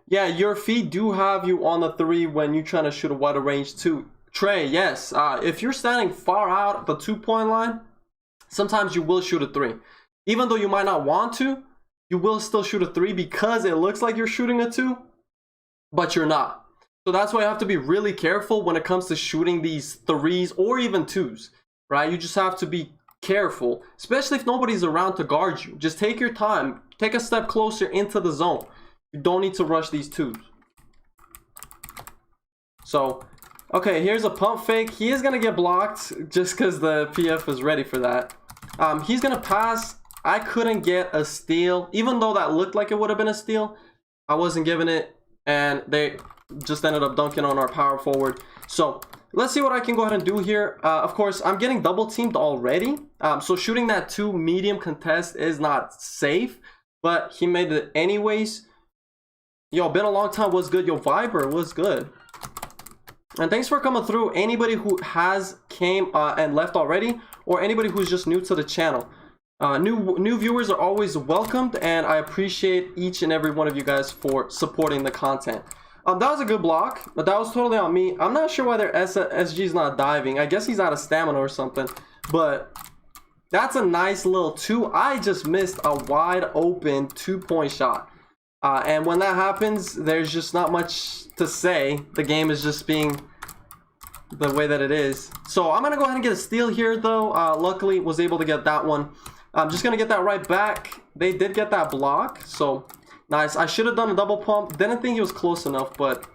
Yeah, your feet do have you on the 3 when you're trying to shoot a wider range too. Trey, yes. If you're standing far out the 2-point line, sometimes you will shoot a 3. Even though you might not want to, you will still shoot a 3 because it looks like you're shooting a 2, but you're not. So that's why you have to be really careful when it comes to shooting these 3s or even 2s, right? You just have to be careful, especially if nobody's around to guard you. Just take your time. Take a step closer into the zone. You don't need to rush these 2s. So, okay, here's a pump fake. He is going to get blocked just because the PF is ready for that. He's going to pass. I couldn't get a steal. Even though that looked like it would have been a steal, I wasn't giving it. And they just ended up dunking on our power forward. So, let's see what I can go ahead and do here. Of course, I'm getting double teamed already. So, shooting that 2 medium contest is not safe. But he made it anyways. Yo, been a long time. What's good? Yo, Viber, what's good? And thanks for coming through. Anybody who has came and left already, or anybody who's just new to the channel. New viewers are always welcomed, and I appreciate each and every one of you guys for supporting the content. That was a good block, but that was totally on me. I'm not sure why their SG's not diving. I guess he's out of stamina or something, but that's a nice little 2. I just missed a wide open 2-point shot. And when that happens, there's just not much to say. The game is just being the way that it is. So I'm going to go ahead and get a steal here, though. Luckily, was able to get that one. I'm just going to get that right back. They did get that block. So, nice. I should have done a double pump. Didn't think he was close enough, but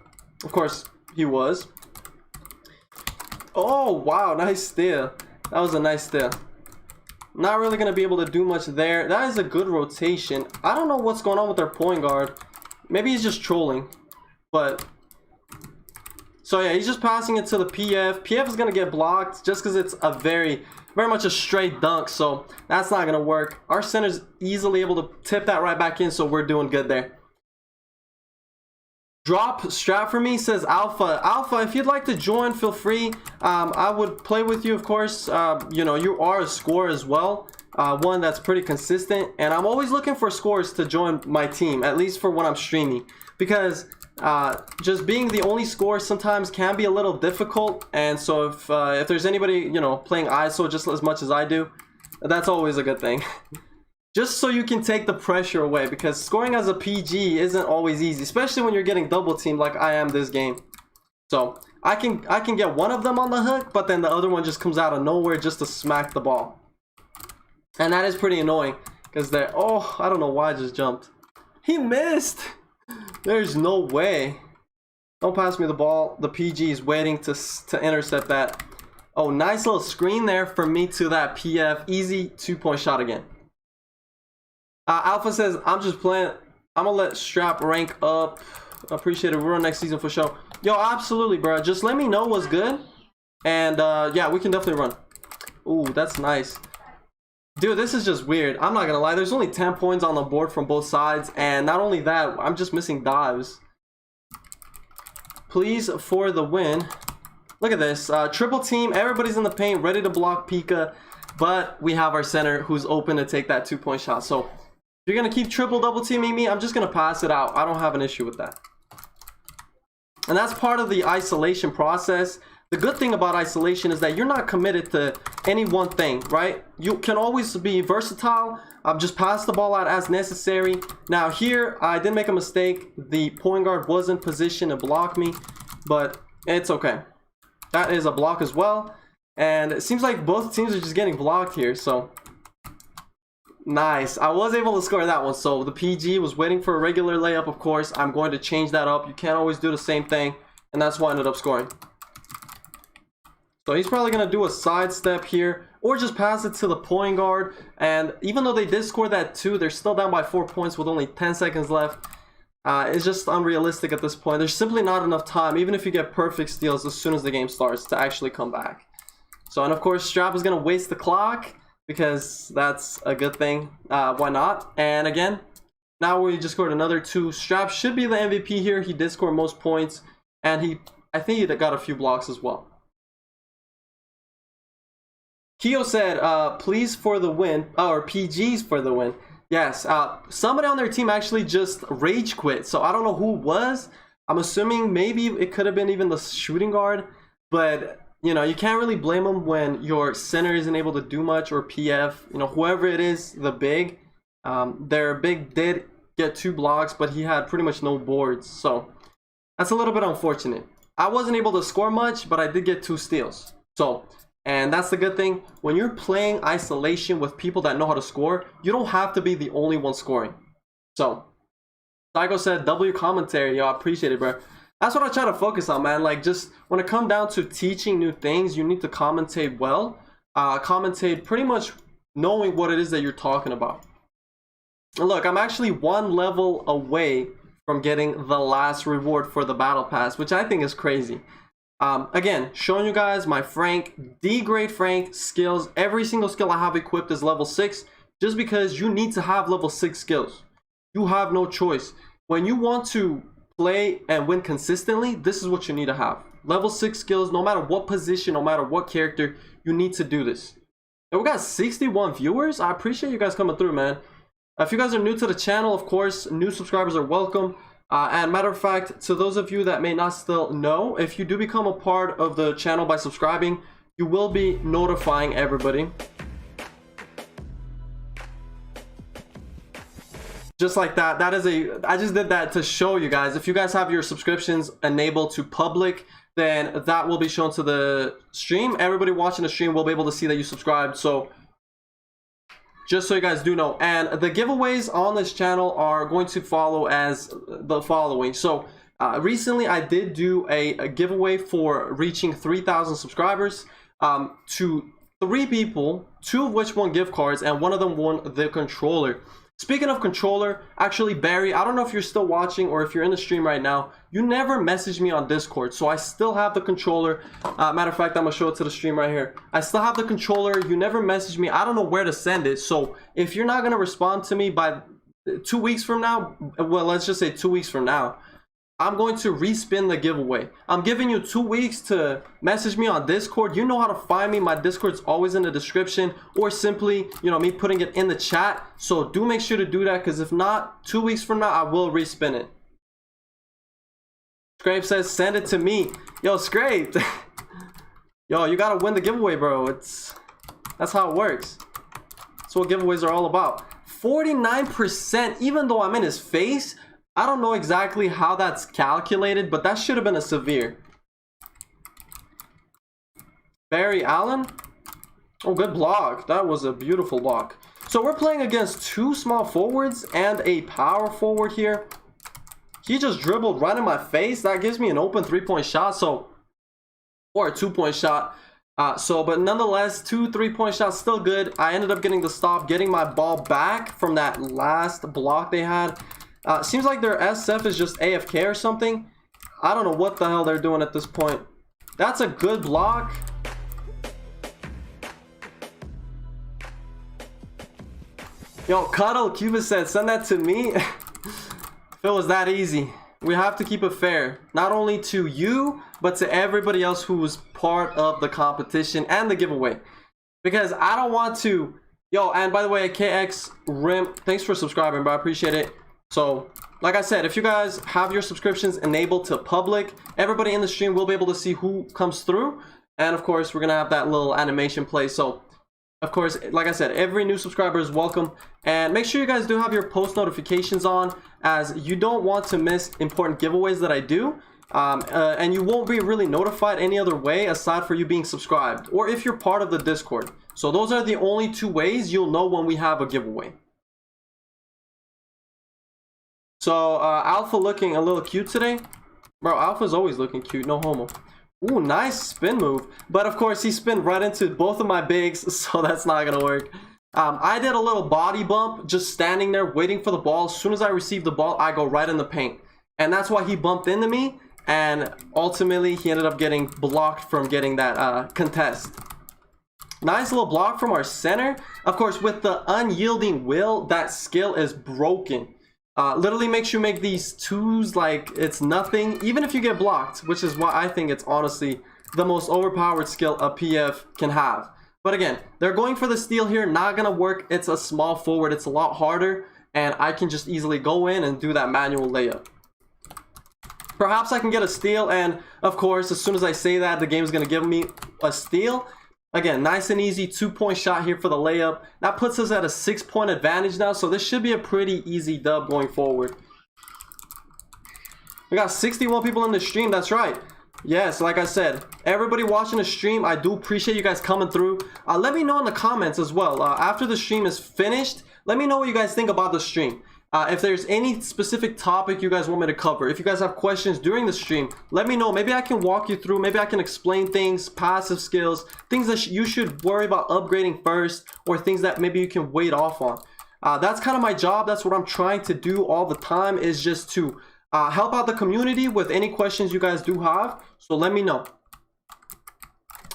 of course, he was. Oh, wow. Nice steal. That was a nice steal. Not really going to be able to do much there. That is a good rotation. I don't know what's going on with their point guard. Maybe he's just trolling. But, so yeah, he's just passing it to the PF. PF is going to get blocked just because it's a very much a straight dunk. So, that's not going to work. Our center's easily able to tip that right back in, so we're doing good there. Drop strap for me, says Alpha. Alpha, if you'd like to join, feel free. I would play with you, of course. You know, you are a scorer as well. One that's pretty consistent. And I'm always looking for scorers to join my team, at least for when I'm streaming. Because just being the only scorer sometimes can be a little difficult. And so if there's anybody, you know, playing ISO just as much as I do, that's always a good thing. Just so you can take the pressure away, because scoring as a PG isn't always easy, especially when you're getting double teamed like I am this game. So, I can get one of them on the hook, but then the other one just comes out of nowhere just to smack the ball. And that is pretty annoying because they're, oh, I don't know why I just jumped. He missed. There's no way. Don't pass me the ball. The PG is waiting to intercept that. Oh, nice little screen there for me to that PF. Easy 2-point shot again. Alpha says, I'm just playing. I'm going to let Strap rank up. Appreciate it. We're on next season for sure. Yo, absolutely, bro. Just let me know what's good. And yeah, we can definitely run. Ooh, that's nice. Dude, this is just weird. I'm not going to lie. There's only 10 points on the board from both sides. And not only that, I'm just missing dives. Please for the win. Look at this. Triple team. Everybody's in the paint, ready to block Pika. But we have our center who's open to take that 2-point shot. So if you're going to keep triple double teaming me, I'm just going to pass it out. I don't have an issue with that. And that's part of the isolation process. The good thing about isolation is that you're not committed to any one thing, right? You can always be versatile. Just pass the ball out as necessary. Now here, I did make a mistake. The point guard was in position to block me, but it's okay. That is a block as well. And it seems like both teams are just getting blocked here, so nice. I was able to score that one. So the PG was waiting for a regular layup, of course. I'm going to change that up. You can't always do the same thing, and that's why I ended up scoring. So he's probably going to do a sidestep here or just pass it to the point guard. And even though they did score that 2, they're still down by 4 points with only 10 seconds left. It's just unrealistic at this point. There's simply not enough time, even if you get perfect steals as soon as the game starts, to actually come back. So, and of course, Strap is going to waste the clock because that's a good thing. Why not? And again, now we just scored another 2. Strap should be the MVP here. He did score most points, and I think he got a few blocks as well. Keo said, please for the win, or PGs for the win. Yes, somebody on their team actually just rage quit. So I don't know who it was. I'm assuming maybe it could have been even the shooting guard. But, you know, you can't really blame them when your center isn't able to do much, or PF. You know, whoever it is, the big. Their big did get 2 blocks, but he had pretty much no boards. So that's a little bit unfortunate. I wasn't able to score much, but I did get 2 steals. So... and that's the good thing. When you're playing isolation with people that know how to score, you don't have to be the only one scoring. So, Psycho said, W commentary. Yo, I appreciate it, bro. That's what I try to focus on, man. Like, just when it comes down to teaching new things, you need to commentate well. Commentate pretty much knowing what it is that you're talking about. And look, I'm actually 1 level away from getting the last reward for the battle pass, which I think is crazy. Again, showing you guys my Frank, D-grade Frank skills. Every single skill I have equipped is level 6, just because you need to have level 6 skills. You have no choice. When you want to play and win consistently, this is what you need to have. Level 6 skills, no matter what position, no matter what character, you need to do this. And we got 61 viewers. I appreciate you guys coming through, man. If you guys are new to the channel, of course, new subscribers are welcome. And matter of fact, to those of you that may not still know, if you do become a part of the channel by subscribing, you will be notifying everybody. Just like that. I just did that to show you guys. If you guys have your subscriptions enabled to public, then that will be shown to the stream. Everybody watching the stream will be able to see that you subscribed. So just so you guys do know. And the giveaways on this channel are going to follow as the following. So recently I did do a giveaway for reaching 3,000 subscribers to 3 people, 2 of which won gift cards, and one of them won the controller. Speaking of controller, actually, Barry, I don't know if you're still watching or if you're in the stream right now. You never messaged me on Discord, so I still have the controller. Matter of fact, I'm gonna show it to the stream right here. I still have the controller. You never messaged me. I don't know where to send it. So if you're not gonna respond to me by 2 weeks from now, well, let's just say 2 weeks from now, I'm going to respin the giveaway. I'm giving you 2 weeks to message me on Discord. You know how to find me. My Discord's always in the description, or simply, you know, me putting it in the chat. So do make sure to do that, because if not, 2 weeks from now, I will respin it. Scrape says, send it to me. Yo, Scrape. Yo, you gotta win the giveaway, bro. That's how it works. That's what giveaways are all about. 49%, even though I'm in his face. I don't know exactly how that's calculated, but that should have been a severe. Barry Allen. Oh, good block. That was a beautiful block. So we're playing against two small forwards and a power forward here. He just dribbled right in my face. That gives me an open 3-point shot. So, or a 2-point shot. But nonetheless, 2 3-point shots still good. I ended up getting the stop, getting my ball back from that last block they had. Seems like their SF is just AFK or something. I don't know what the hell they're doing at this point. That's a good block. Yo, Cuddle Cuba said, send that to me. If it was that easy. We have to keep it fair. Not only to you, but to everybody else who was part of the competition and the giveaway. Because I don't want to... Yo, and by the way, KX Rim, thanks for subscribing, bro. I appreciate it. So, like I said, if you guys have your subscriptions enabled to public, everybody in the stream will be able to see who comes through. And of course, we're going to have that little animation play. So, of course, like I said, every new subscriber is welcome. And make sure you guys do have your post notifications on, as you don't want to miss important giveaways that I do. And you won't be really notified any other way aside for you being subscribed, or if you're part of the Discord. So those are the only two ways you'll know when we have a giveaway. So Alpha looking a little cute today. Bro, Alpha's always looking cute, no homo. Ooh, nice spin move. But of course, he spun right into both of my bigs, so that's not gonna work. I did a little body bump, just standing there waiting for the ball. As soon as I receive the ball, I go right in the paint. And that's why he bumped into me, and ultimately he ended up getting blocked from getting that contest. Nice little block from our center. Of course, with the unyielding will, that skill is broken. Literally makes you make these twos like it's nothing, even if you get blocked, which is why I think it's honestly the most overpowered skill a PF can have. But again, they're going for the steal here, not gonna work. It's a small forward, it's a lot harder, and I can just easily go in and do that manual layup. Perhaps I can get a steal, and of course, as soon as I say that, the game is gonna give me a steal. Again, nice and easy 2-point shot here for the layup. That puts us at a 6-point advantage now, so this should be a pretty easy dub going forward. We got 61 people in the stream, that's right. Yes, like I said, everybody watching the stream, I do appreciate you guys coming through. Let me know in the comments as well. After the stream is finished, let me know what you guys think about the stream. If there's any specific topic you guys want me to cover, if you guys have questions during the stream, let me know. Maybe I can walk you through, maybe I can explain things, passive skills, things that you should worry about upgrading first, or things that maybe you can wait off on. That's kind of my job. That's what I'm trying to do all the time, is just to help out the community with any questions you guys do have. So let me know.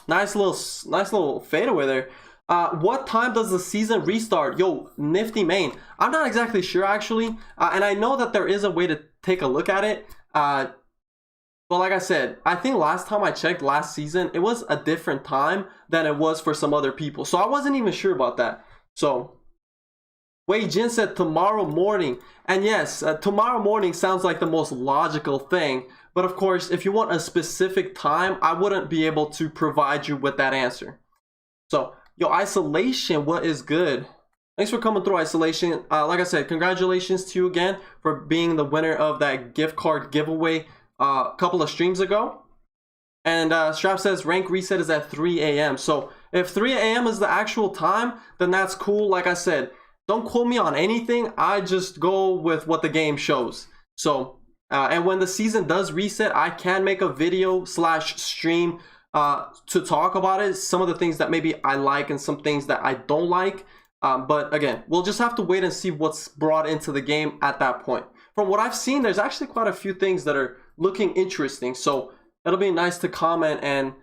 Nice little fadeaway there. What time does the season restart? Yo, nifty main. I'm not exactly sure actually, and I know that there is a way to take a look at it. But like I said, I think last time I checked last season, it was a different time than it was for some other people. So I wasn't even sure about that. So, Wei Jin said tomorrow morning. And yes, tomorrow morning sounds like the most logical thing. But of course, if you want a specific time, I wouldn't be able to provide you with that answer. So, yo, Isolation, what is good? Thanks for coming through, Isolation. Like I said, congratulations to you again for being the winner of that gift card giveaway a couple of streams ago. And Strap says rank reset is at 3 a.m. So if 3 a.m. is the actual time, then that's cool. Like I said, don't quote me on anything. I just go with what the game shows. So, and when the season does reset, I can make a video / stream to talk about it, some of the things that maybe I like and some things that I don't like. But again, we'll just have to wait and see what's brought into the game at that point. From what I've seen, there's actually quite a few things that are looking interesting. So it'll be nice to comment and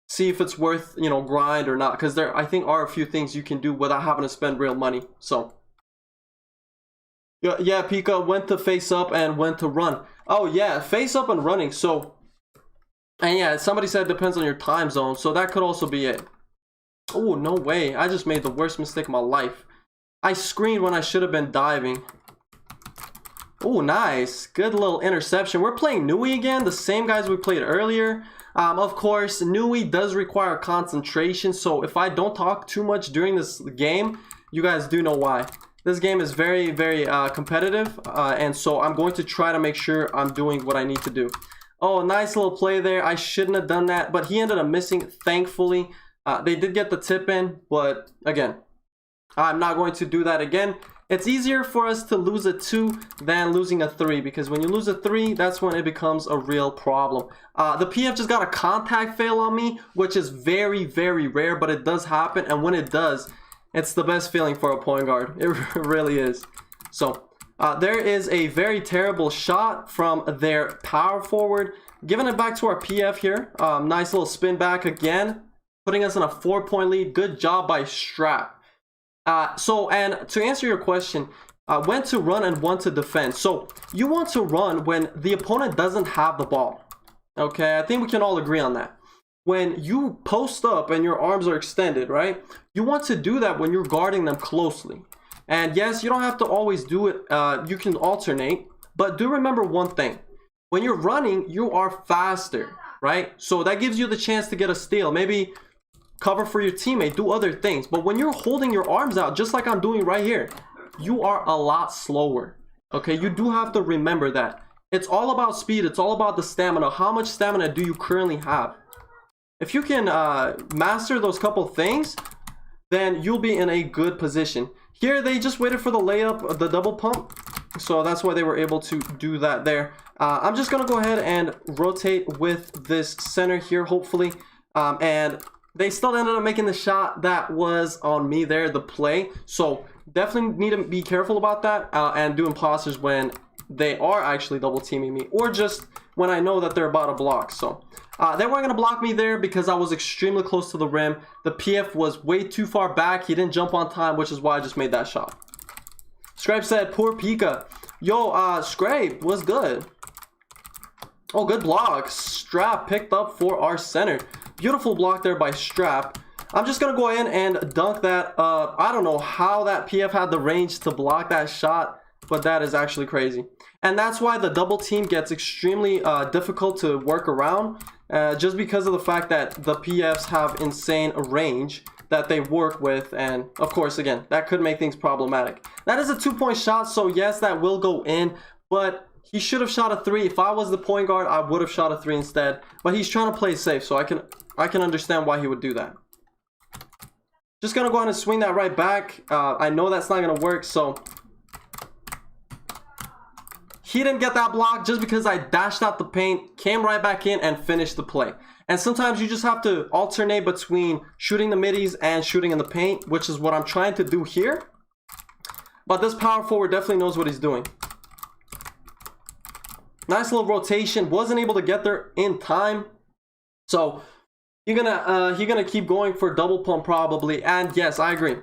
see if it's worth, you know, grind or not. Because there, I think, are a few things you can do without having to spend real money. So yeah, Pika, when to face up and when to run. Oh yeah, face up and running. So, and yeah, somebody said it depends on your time zone. So that could also be it. Oh, no way. I just made the worst mistake of my life. I screened when I should have been diving. Oh, nice. Good little interception. We're playing Nui again, the same guys we played earlier. Of course, Nui does require concentration. So if I don't talk too much during this game, you guys do know why. This game is very, very competitive. And so I'm going to try to make sure I'm doing what I need to do. Oh, nice little play there. I shouldn't have done that, but he ended up missing, thankfully. They did get the tip in, but again, I'm not going to do that again. It's easier for us to lose a 2 than losing a 3, because when you lose a 3, that's when it becomes a real problem. The PF just got a contact fail on me, which is very, very rare, but it does happen. And when it does, it's the best feeling for a point guard. It really is. So there is a very terrible shot from their power forward. Giving it back to our PF here. Nice little spin back again, putting us in a 4-point lead. Good job by Strap. And to answer your question, when to run and when to defend. So you want to run when the opponent doesn't have the ball. Okay, I think we can all agree on that. When you post up and your arms are extended, right? You want to do that when you're guarding them closely. And yes, you don't have to always do it. You can alternate, but do remember one thing. When you're running, you are faster, right? So that gives you the chance to get a steal. Maybe cover for your teammate, do other things. But when you're holding your arms out, just like I'm doing right here, you are a lot slower. Okay, you do have to remember that. It's all about speed. It's all about the stamina. How much stamina do you currently have? If you can master those couple things, then you'll be in a good position. Here, they just waited for the layup, the double pump. So that's why they were able to do that there. I'm just going to go ahead and rotate with this center here, hopefully. And they still ended up making the shot that was on me there, the play. So definitely need to be careful about that and do imposters when they are actually double teaming me, or just when I know that they're about to block. So they weren't going to block me there because I was extremely close to the rim. The PF was way too far back. He didn't jump on time, which is why I just made that shot. Scrape said, poor Pika. Yo, Scrape, what's good? Oh, good block. Strap picked up for our center. Beautiful block there by Strap. I'm just going to go in and dunk that. I don't know how that PF had the range to block that shot, but that is actually crazy. And that's why the double team gets extremely difficult to work around, just because of the fact that the PFs have insane range that they work with. And of course, again, that could make things problematic. That is a 2-point shot, so yes, that will go in, but he should have shot a 3. If I was the point guard, I would have shot a 3 instead. But he's trying to play safe, so I can understand why he would do that. Just gonna go ahead and swing that right back. I know that's not gonna work, so he didn't get that block just because I dashed out the paint, came right back in, and finished the play. And sometimes you just have to alternate between shooting the middies and shooting in the paint, which is what I'm trying to do here. But this power forward definitely knows what he's doing. Nice little rotation. Wasn't able to get there in time. So you're gonna keep going for double pump probably. And yes, I agree.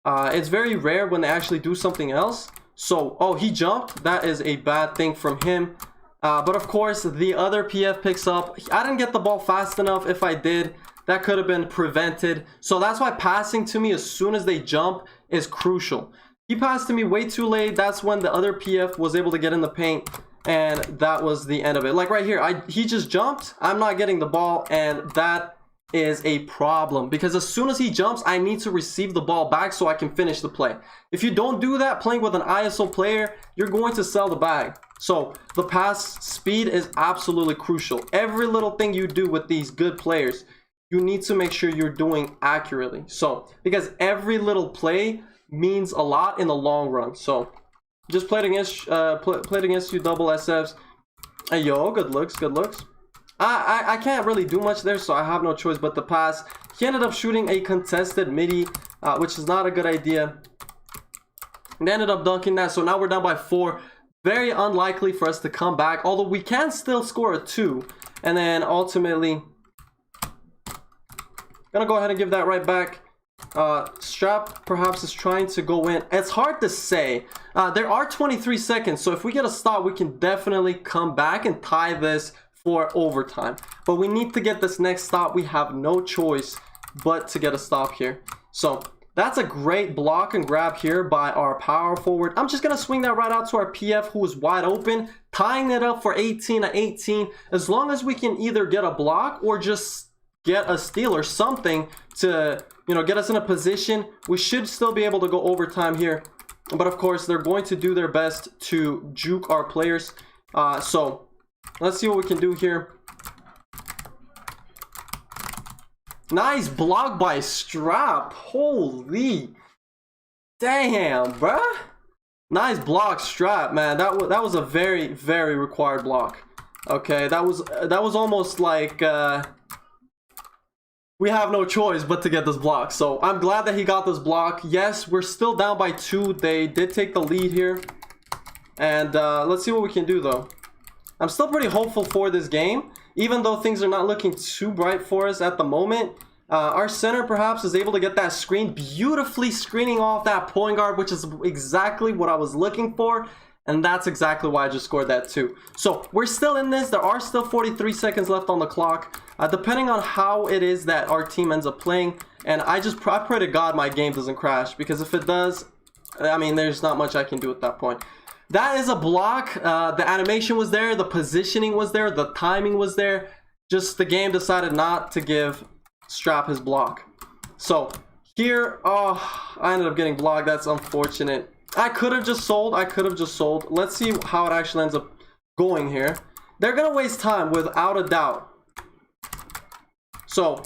It's very rare when they actually do something else. So, oh, he jumped. That is a bad thing from him. But of course, the other PF picks up. I didn't get the ball fast enough. If I did, that could have been prevented. So that's why passing to me as soon as they jump is crucial. He passed to me way too late. That's when the other PF was able to get in the paint. And that was the end of it. Like right here, he just jumped. I'm not getting the ball, and that is a problem, because as soon as he jumps, I need to receive the ball back so I can finish the play. If you don't do that, playing with an ISO player, you're going to sell the bag. So the pass speed is absolutely crucial. Every little thing you do with these good players, you need to make sure you're doing accurately. So because every little play means a lot in the long run. So just played against you double SFs. Hey, yo, good looks, good looks. I can't really do much there, so I have no choice but to pass. He ended up shooting a contested midi, which is not a good idea. And ended up dunking that, so now we're down by 4. Very unlikely for us to come back, although we can still score a 2. And then ultimately, gonna go ahead and give that right back. Strap perhaps is trying to go in. It's hard to say. There are 23 seconds, so if we get a stop, we can definitely come back and tie this for overtime. But we need to get this next stop. We have no choice but to get a stop here. So that's a great block and grab here by our power forward. I'm just gonna swing that right out to our PF, who is wide open, tying it up for 18-18. As long as we can either get a block or just get a steal or something to, you know, get us in a position, we should still be able to go overtime here. But of course, they're going to do their best to juke our players. So Let's see what we can do here. Nice block by Strap. Holy damn, bruh. Nice block, Strap, man. That was a very, very required block. Okay, that was almost like we have no choice but to get this block. So I'm glad that he got this block. Yes, we're still down by 2. They did take the lead here. And let's see what we can do though. I'm still pretty hopeful for this game, even though things are not looking too bright for us at the moment. Our center perhaps is able to get that screen, beautifully screening off that point guard, which is exactly what I was looking for. And that's exactly why I just scored that too. So we're still in this. There are still 43 seconds left on the clock. Depending on how it is that our team ends up playing. And I pray to God my game doesn't crash. Because if it does, I mean, there's not much I can do at that point. That is a block. The animation was there. The positioning was there. The timing was there. Just the game decided not to give Strap his block. So here, oh, I ended up getting blocked. That's unfortunate. I could have just sold. Let's see how it actually ends up going here. They're gonna waste time without a doubt. So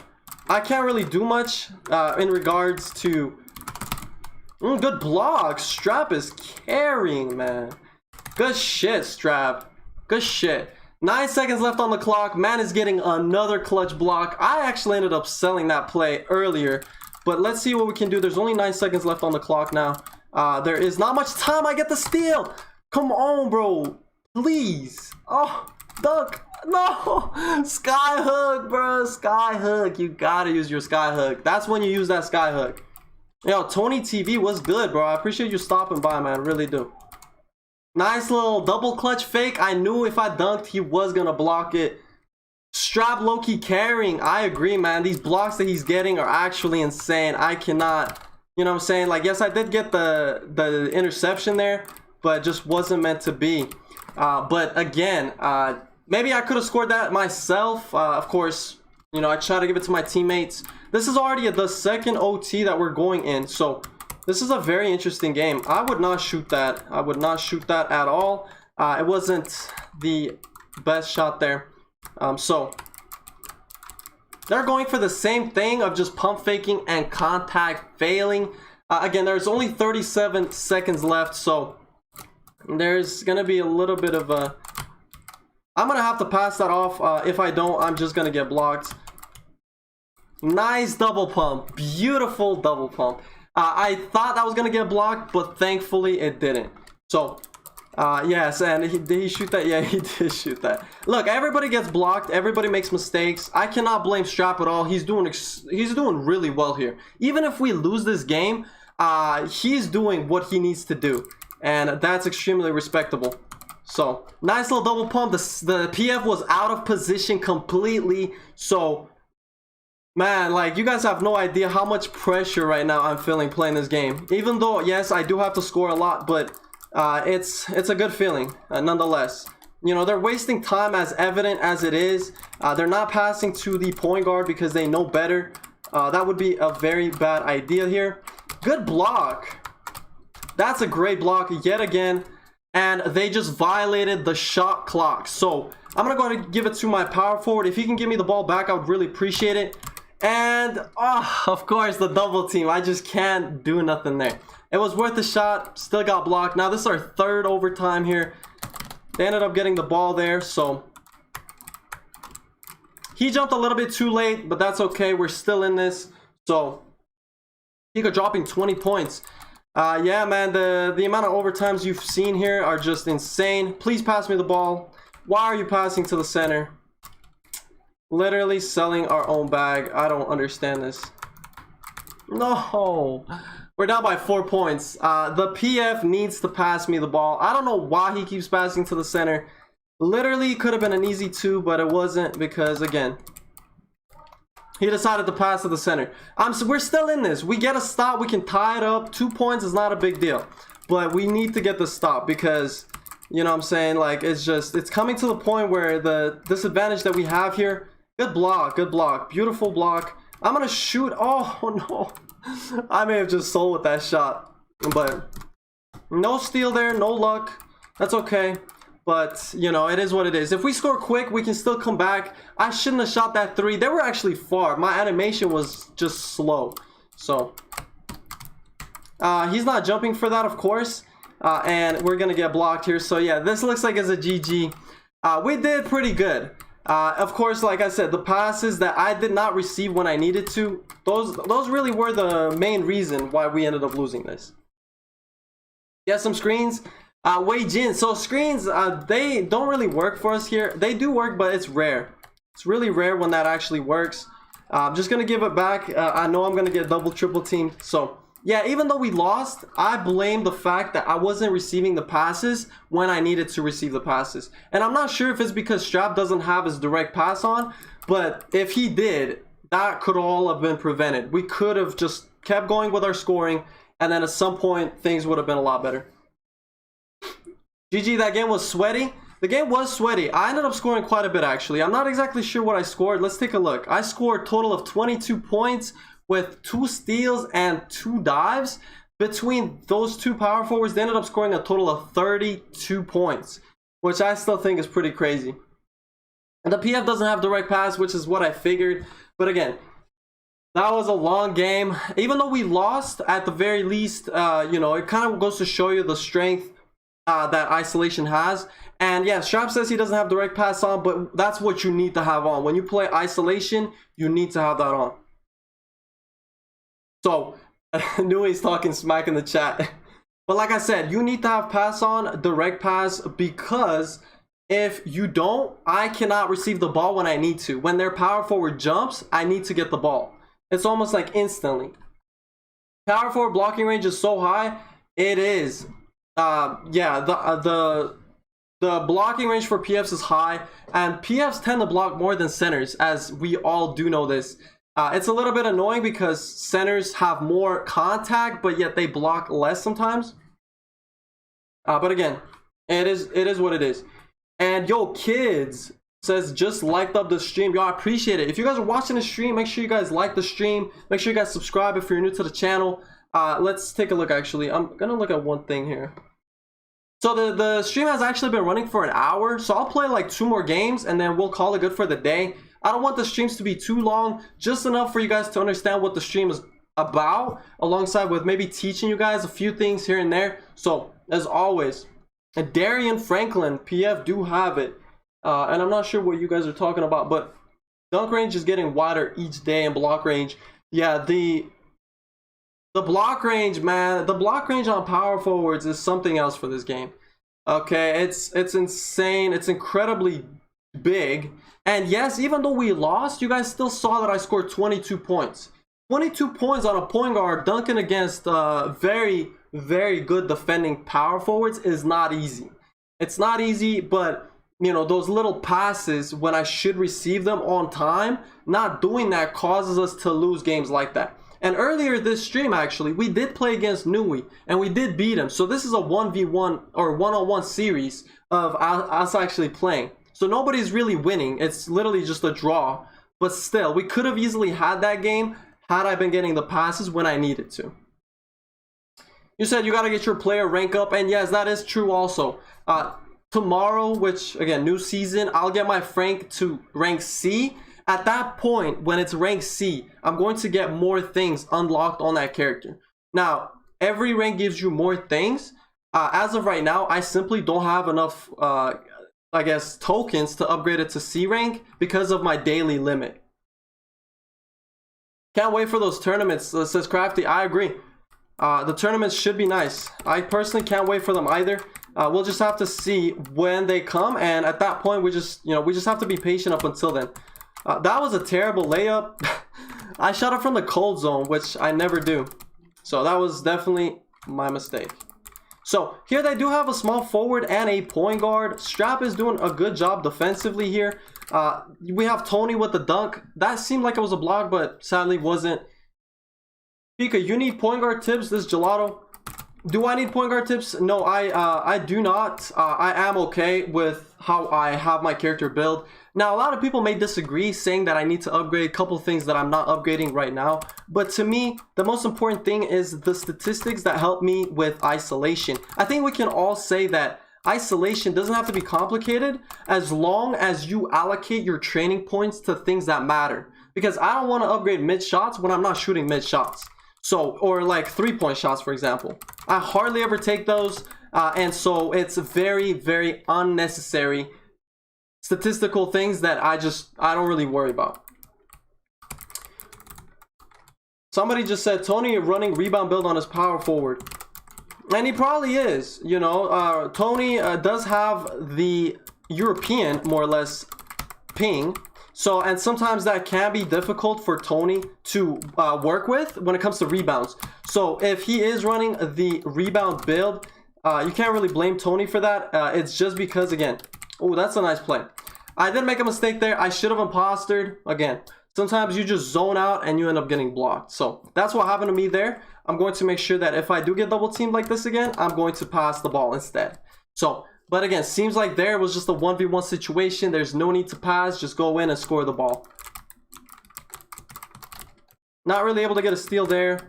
I can't really do much in regards to good block. Strap is carrying, man. Good shit, Strap. Good shit. 9 seconds left on the clock. Man is getting another clutch block. I actually ended up selling that play earlier, but let's see what we can do. There's only 9 seconds left on the clock now. There is not much time. I get the steal. Come on, bro. Please. Oh, dunk. No. Sky hook, bro. Sky hook. You gotta use your sky hook. That's when you use that sky hook. Yo, Tony TV was good, bro. I appreciate you stopping by, man. Really do. Nice little double clutch fake. I knew if I dunked, he was gonna block it. Strap low-key carrying. I agree, man. These blocks that he's getting are actually insane. I cannot, you know what I'm saying? Like, yes, I did get the interception there, but it just wasn't meant to be. But again, maybe I could have scored that myself. Of course, you know, I try to give it to my teammates. This is already the second OT that we're going in, so this is a very interesting game. I would not shoot that. I would not shoot that at all. It wasn't the best shot there. So they're going for the same thing of just pump faking and contact failing. Again, there's only 37 seconds left, so there's gonna be a little bit of a... I'm gonna have to pass that off. If I don't, I'm just gonna get blocked. Nice double pump. Beautiful double pump. I thought that was gonna get blocked, but thankfully it didn't. So yes, and did he shoot that? Yeah, he did shoot that. Look, everybody gets blocked. Everybody makes mistakes. I cannot blame Strap at all. He's doing really well here. Even if we lose this game, he's doing what he needs to do, and that's extremely respectable. So nice little double pump. The PF was out of position completely. So man, like, you guys have no idea how much pressure right now I'm feeling playing this game. Even though, yes, I do have to score a lot, but it's a good feeling nonetheless. You know, they're wasting time, as evident as it is. They're not passing to the point guard because they know better. That would be a very bad idea here. Good block. That's a great block yet again. And they just violated the shot clock. So I'm going to go ahead and give it to my power forward. If he can give me the ball back, I would really appreciate it. And of course, the double team. I just can't do nothing there. It was worth a shot. Still got blocked. Now this is our third overtime here. They ended up getting the ball there, so he jumped a little bit too late, but that's okay. We're still in this. So Hiko dropping 20 points. Yeah, man, the amount of overtimes you've seen here are just insane. Please pass me the ball. Why are you passing to the center? Literally selling our own bag. I don't understand this. No. We're down by 4 points. The PF needs to pass me the ball. I don't know why he keeps passing to the center. Literally could have been an easy 2, but it wasn't because, again, he decided to pass to the center. We're still in this. We get a stop. We can tie it up. 2 points is not a big deal. But we need to get the stop because, you know what I'm saying? Like, it's coming to the point where the disadvantage that we have here. Good block. Good block. Beautiful block. I'm going to shoot. Oh, no. I may have just sold with that shot. But no steal there. No luck. That's okay. But, you know, it is what it is. If we score quick, we can still come back. I shouldn't have shot that 3. They were actually far. My animation was just slow. So, he's not jumping for that, of course. And we're going to get blocked here. So, yeah, this looks like it's a GG. We did pretty good. Of course, like I said, the passes that I did not receive when I needed to, those really were the main reason why we ended up losing this. Yeah, some screens. Wei Jin. So screens, they don't really work for us here. They do work, but it's rare. It's really rare when that actually works. I'm just going to give it back. I know I'm going to get double, triple teamed. So, yeah, even though we lost, I blame the fact that I wasn't receiving the passes when I needed to receive the passes. And I'm not sure if it's because Strap doesn't have his direct pass on, but if he did, that could all have been prevented. We could have just kept going with our scoring, and then at some point, things would have been a lot better. GG, that game was sweaty. The game was sweaty. I ended up scoring quite a bit, actually. I'm not exactly sure what I scored. Let's take a look. I scored a total of 22 points with 2 steals and 2 dives. Between those 2 power forwards, they ended up scoring a total of 32 points, which I still think is pretty crazy. And the PF doesn't have direct pass, which is what I figured. But again, that was a long game. Even though we lost, at the very least, you know, it kind of goes to show you the strength that isolation has. And yeah, Strap says he doesn't have direct pass on, but that's what you need to have on. When you play isolation, you need to have that on. So, I knew he's talking smack in the chat. But like I said, you need to have pass on, direct pass, because if you don't, I cannot receive the ball when I need to. When their power forward jumps, I need to get the ball. It's almost like instantly. Power forward blocking range is so high, it is. Yeah, the blocking range for PFs is high, and PFs tend to block more than centers, as we all do know this. It's a little bit annoying because centers have more contact, but yet they block less sometimes. But again, it is what it is. And yo, kids says just liked up the stream. Yo, I appreciate it. If you guys are watching the stream, make sure you guys like the stream. Make sure you guys subscribe if you're new to the channel. Let's take a look. Actually, I'm gonna look at one thing here. So the stream has actually been running for an hour, so I'll play like 2 more games and then we'll call it good for the day. I don't want the streams to be too long, just enough for you guys to understand what the stream is about, alongside with maybe teaching you guys a few things here and there. So as always, Darian Franklin, PF do have it, and I'm not sure what you guys are talking about, but dunk range is getting wider each day, and block range, yeah, the block range, man, the block range on power forwards is something else for this game. Okay, it's insane. It's incredibly big. And yes, even though we lost, you guys still saw that I scored 22 points. 22 points on a point guard dunking against very, very good defending power forwards is not easy. It's not easy, but you know, those little passes when I should receive them on time, not doing that causes us to lose games like that. And earlier this stream, actually, we did play against Nui, and we did beat him. So this is a 1v1 or one-on-one series of us actually playing. So nobody's really winning. It's literally just a draw. But still, we could have easily had that game had I been getting the passes when I needed to. You said you got to get your player rank up, and yes, that is true also. Tomorrow, which, again, new season, I'll get my Frank to rank C. At that point, when it's rank C, I'm going to get more things unlocked on that character. Now, every rank gives you more things. As of right now, I simply don't have enough, I guess, tokens to upgrade it to C rank because of my daily limit. Can't wait for those tournaments, says Crafty. I agree. The tournaments should be nice. I personally can't wait for them either. We'll just have to see when they come, and at that point, we just have to be patient up until then. That was a terrible layup. I shot it from the cold zone, which I never do. So that was definitely my mistake. So here they do have a small forward and a point guard. Strap is doing a good job defensively here. We have Tony with the dunk. That seemed like it was a block, but sadly wasn't. Pika, you need point guard tips. This Gelato. Do I need point guard tips? No, I do not. I am okay with how I have my character build. Now, a lot of people may disagree, saying that I need to upgrade a couple things that I'm not upgrading right now. But to me, the most important thing is the statistics that help me with isolation. I think we can all say that Isolation doesn't have to be complicated as long as you allocate your training points to things that matter. Because I don't want to upgrade mid shots when I'm not shooting mid shots. So, or like 3-point shots, for example. I hardly ever take those. And so it's very, very unnecessary statistical things that I don't really worry about. Somebody just said Tony running rebound build on his power forward. And he probably is, you know. Tony does have the European, more or less, ping. So, and sometimes that can be difficult for Tony to work with when it comes to rebounds. So, if he is running the rebound build, you can't really blame Tony for that. It's just because, again, oh, that's a nice play. I did make a mistake there. I should have impostered. Again, sometimes you just zone out and you end up getting blocked. So, that's what happened to me there. I'm going to make sure that if I do get double teamed like this again, I'm going to pass the ball instead. So, but again, seems like there was just a 1v1 situation. There's no need to pass. Just go in and score the ball. Not really able to get a steal there.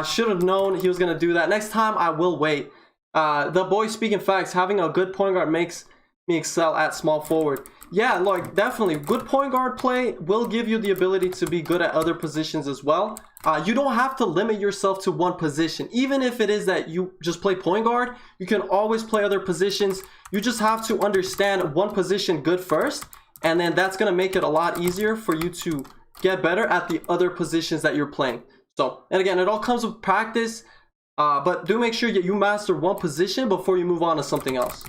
Should have known he was going to do that. Next time, I will wait. The boy speaking facts. Having a good point guard makes me excel at small forward. Yeah, like definitely good point guard play will give you the ability to be good at other positions as well. You don't have to limit yourself to one position. Even if it is that you just play point guard, you can always play other positions. You just have to understand one position good first, and then that's going to make it a lot easier for you to get better at the other positions that you're playing. So, and again, it all comes with practice, but do make sure that you master one position before you move on to something else.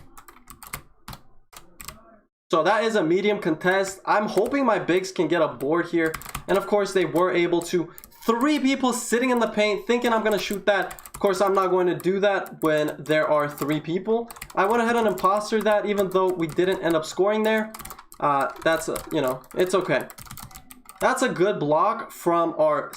So that is a medium contest. I'm hoping my bigs can get a board here. And of course, they were able to. 3 people sitting in the paint thinking I'm going to shoot that. Of course, I'm not going to do that when there are 3 people. I went ahead and impostered that even though we didn't end up scoring there. That's, you know, it's okay. That's a good block from our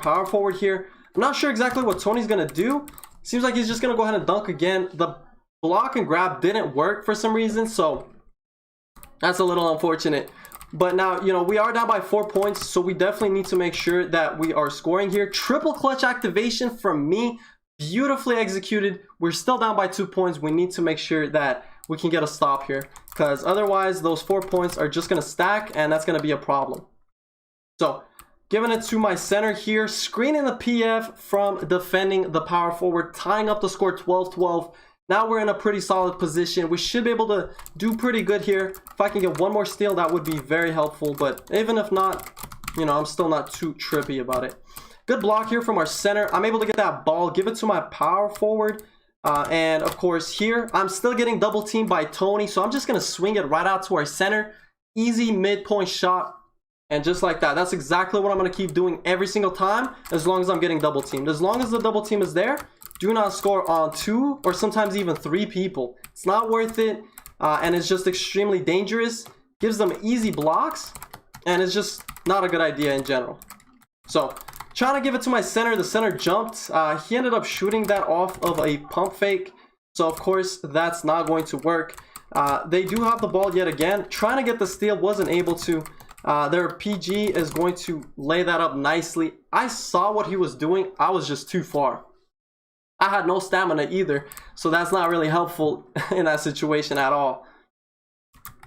power forward here. I'm not sure exactly what Tony's going to do. Seems like he's just going to go ahead and dunk again. The block and grab didn't work for some reason, so that's a little unfortunate. But now, you know, we are down by 4 points, so we definitely need to make sure that we are scoring here. Triple clutch activation from me. Beautifully executed. We're still down by 2 points. We need to make sure that we can get a stop here, because otherwise those 4 points are just going to stack, and that's going to be a problem. So, giving it to my center here. Screening the PF from defending the power forward. Tying up the score 12-12. Now we're in a pretty solid position. We should be able to do pretty good here. If I can get one more steal, that would be very helpful. But even if not, you know, I'm still not too trippy about it. Good block here from our center. I'm able to get that ball, give it to my power forward. And of course here, I'm still getting double teamed by Tony. So I'm just going to swing it right out to our center. Easy midpoint shot. And just like that, that's exactly what I'm going to keep doing every single time, as long as I'm getting double teamed. As long as the double team is there, do not score on 2 or sometimes even 3 people. It's not worth it, and it's just extremely dangerous. Gives them easy blocks, and it's just not a good idea in general. So, trying to give it to my center. The center jumped. He ended up shooting that off of a pump fake. So, of course, that's not going to work. They do have the ball yet again. Trying to get the steal, wasn't able to. Their PG is going to lay that up nicely. I saw what he was doing. I was just too far. I had no stamina either, so that's not really helpful in that situation at all.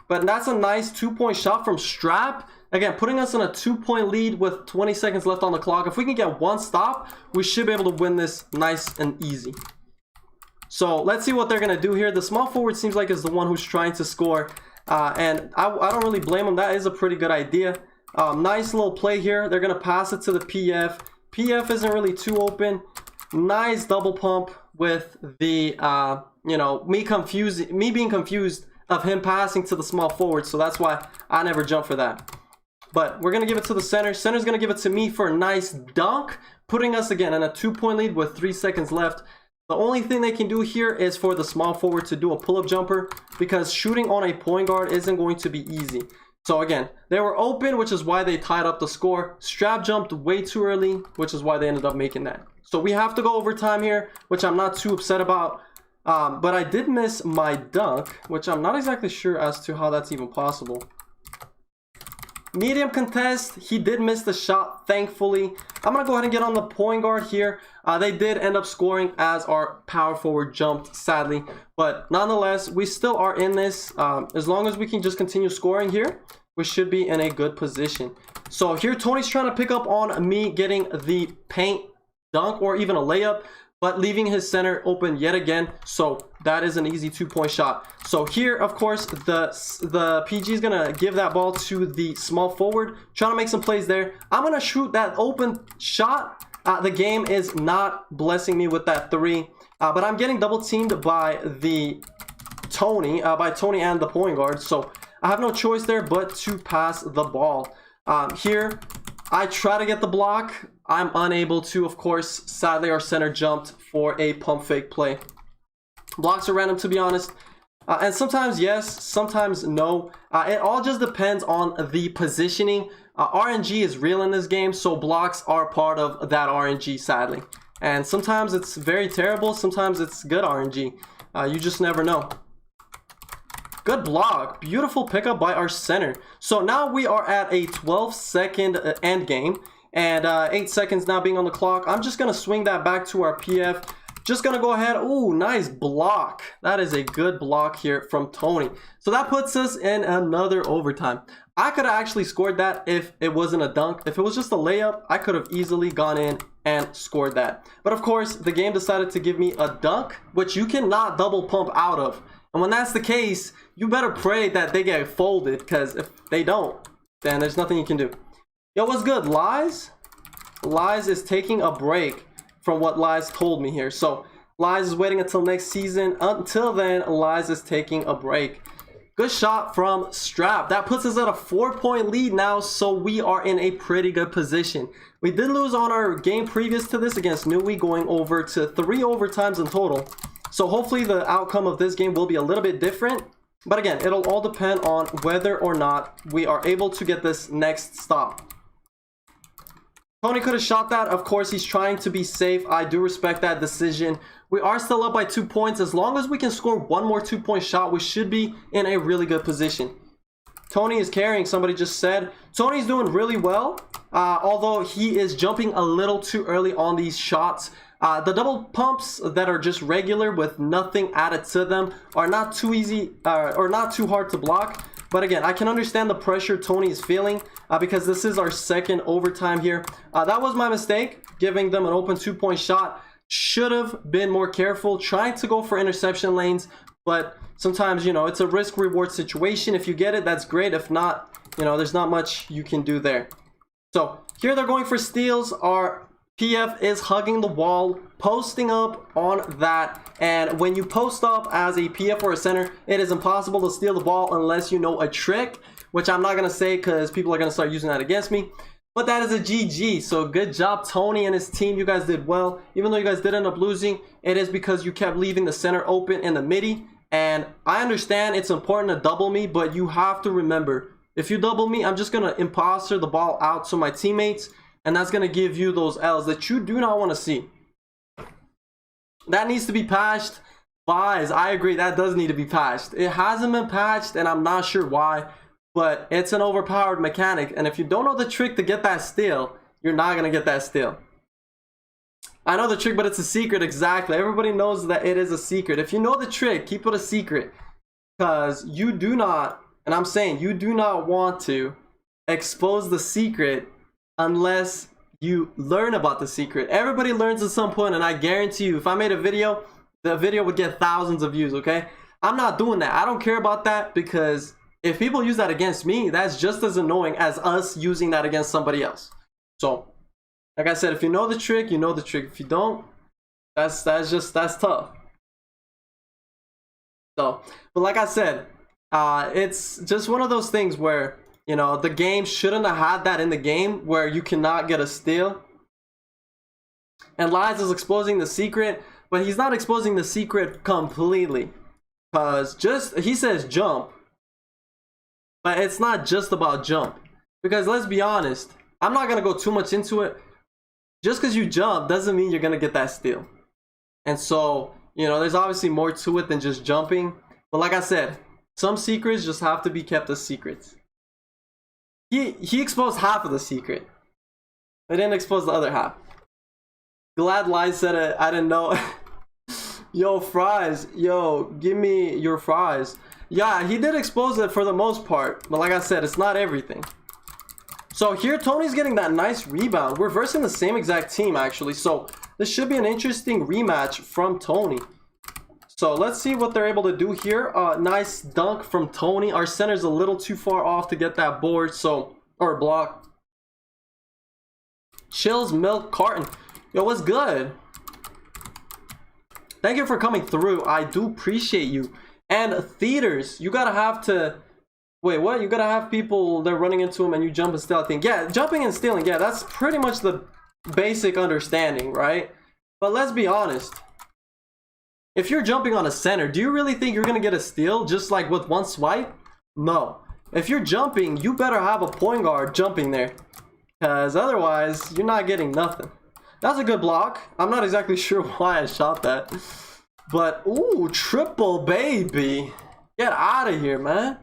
But that's a nice 2-point shot from Strap. Again, putting us in a 2-point lead with 20 seconds left on the clock. If we can get one stop, we should be able to win this nice and easy. So let's see what they're going to do here. The small forward seems like is the one who's trying to score. And I don't really blame him. That is a pretty good idea. Nice little play here. They're going to pass it to the PF. PF isn't really too open. Nice double pump with the, you know, me being confused of him passing to the small forward. So that's why I never jump for that. But we're going to give it to the center. Center's going to give it to me for a nice dunk, putting us again in a 2-point lead with 3 seconds left. The only thing they can do here is for the small forward to do a pull-up jumper, because shooting on a point guard isn't going to be easy. So again, they were open, which is why they tied up the score. Strap jumped way too early, which is why they ended up making that. So we have to go overtime here, which I'm not too upset about. But I did miss my dunk, which I'm not exactly sure as to how that's even possible. medium contest. He did miss the shot, thankfully. I'm gonna go ahead and get on the point guard here. They did end up scoring as our power forward jumped, sadly, but nonetheless we still are in this. As long as we can just continue scoring here, we should be in a good position. So here Tony's trying to pick up on me getting the paint dunk or even a layup, but leaving his center open yet again. So that is an easy 2-point shot. So here, of course, the PG is gonna give that ball to the small forward, trying to make some plays there. I'm gonna shoot that open shot. The game is not blessing me with that 3, but I'm getting double teamed by Tony and the point guard. So I have no choice there but to pass the ball. Here I try to get the block. I'm unable to, of course. Sadly, our center jumped for a pump fake play. Blocks are random, to be honest. And sometimes yes, sometimes no. It all just depends on the positioning. RNG is real in this game, so blocks are part of that RNG, sadly. And sometimes it's very terrible, sometimes it's good RNG. You just never know. Good block. Beautiful pickup by our center. So now we are at a 12-second end game. And 8 seconds now being on the clock. I'm just going to swing that back to our PF. Just going to go ahead. Ooh, nice block. That is a good block here from Tony. So that puts us in another overtime. I could have actually scored that if it wasn't a dunk. If it was just a layup, I could have easily gone in and scored that. But of course, the game decided to give me a dunk, which you cannot double pump out of. And when that's the case, you better pray that they get folded, because if they don't, then there's nothing you can do. Yo, what's good, Lies? Lies is taking a break from what Lies told me here. So Lies is waiting until next season. Until then, Lies is taking a break. Good shot from Strap. That puts us at a 4-point lead now, so we are in a pretty good position. We did lose on our game previous to this against Nui, going over to 3 overtimes in total. So hopefully the outcome of this game will be a little bit different. But again, it'll all depend on whether or not we are able to get this next stop. Tony could have shot that. Of course, he's trying to be safe. I do respect that decision. We are still up by 2 points. As long as we can score one more 2-point shot, we should be in a really good position. Tony is carrying, somebody just said. Tony's doing really well, although he is jumping a little too early on these shots. The double pumps that are just regular with nothing added to them are not too easy or not too hard to block. But again, I can understand the pressure Tony is feeling because this is our second overtime here. That was my mistake, giving them an open 2-point shot. Should have been more careful, trying to go for interception lanes. But sometimes, you know, it's a risk-reward situation. If you get it, that's great. If not, you know, there's not much you can do there. So here they're going for steals. Our PF is hugging the wall, posting up on that. And when you post up as a PF or a center, it is impossible to steal the ball unless you know a trick, which I'm not going to say because people are going to start using that against me. But that is a GG. So good job, Tony and his team. You guys did well. Even though you guys did end up losing, it is because you kept leaving the center open in the midi. And I understand it's important to double me, but you have to remember, if you double me, I'm just going to imposter the ball out to my teammates. And that's going to give you those L's that you do not want to see. That needs to be patched. Guys, I agree. That does need to be patched. It hasn't been patched, and I'm not sure why. But it's an overpowered mechanic. And if you don't know the trick to get that steal, you're not going to get that steal. I know the trick, but it's a secret. Exactly. Everybody knows that it is a secret. If you know the trick, keep it a secret. Because you do not, and I'm saying you do not want to expose the secret unless you learn about the secret. Everybody learns at some point, and I guarantee you, if I made a video, the video would get thousands of views, okay? I'm not doing that. I don't care about that, because if people use that against me, that's just as annoying as us using that against somebody else. So, like I said, if you know the trick, you know the trick. If you don't, that's tough. So, but like I said, it's just one of those things where, you know, the game shouldn't have had that in the game where you cannot get a steal. And Lies is exposing the secret, but he's not exposing the secret completely. Because he says jump, but it's not just about jump. Because let's be honest, I'm not going to go too much into it. Just because you jump doesn't mean you're going to get that steal. And so, you know, there's obviously more to it than just jumping. But like I said, some secrets just have to be kept as secrets. He exposed half of the secret. I didn't expose the other half. Glad Lies said it. I didn't know. Yo, fries. Yo, give me your fries. Yeah, he did expose it for the most part. But like I said, it's not everything. So here, Tony's getting that nice rebound. We're versing the same exact team, actually. So this should be an interesting rematch from Tony. So let's see what they're able to do here. Nice dunk from Tony. Our center's a little too far off to get that board. So, or block. Chills Milk Carton. Yo, what's good? Thank you for coming through. I do appreciate you. And theaters, you gotta have to... Wait, what? You gotta have people, they're running into them and you jump and steal, I think. Yeah, jumping and stealing. Yeah, that's pretty much the basic understanding, right? But let's be honest. If you're jumping on a center, do you really think you're gonna get a steal just like with one swipe? No. If you're jumping, you better have a point guard jumping there. Because otherwise, you're not getting nothing. That's a good block. I'm not exactly sure why I shot that. But, ooh, triple, baby. Get out of here, man.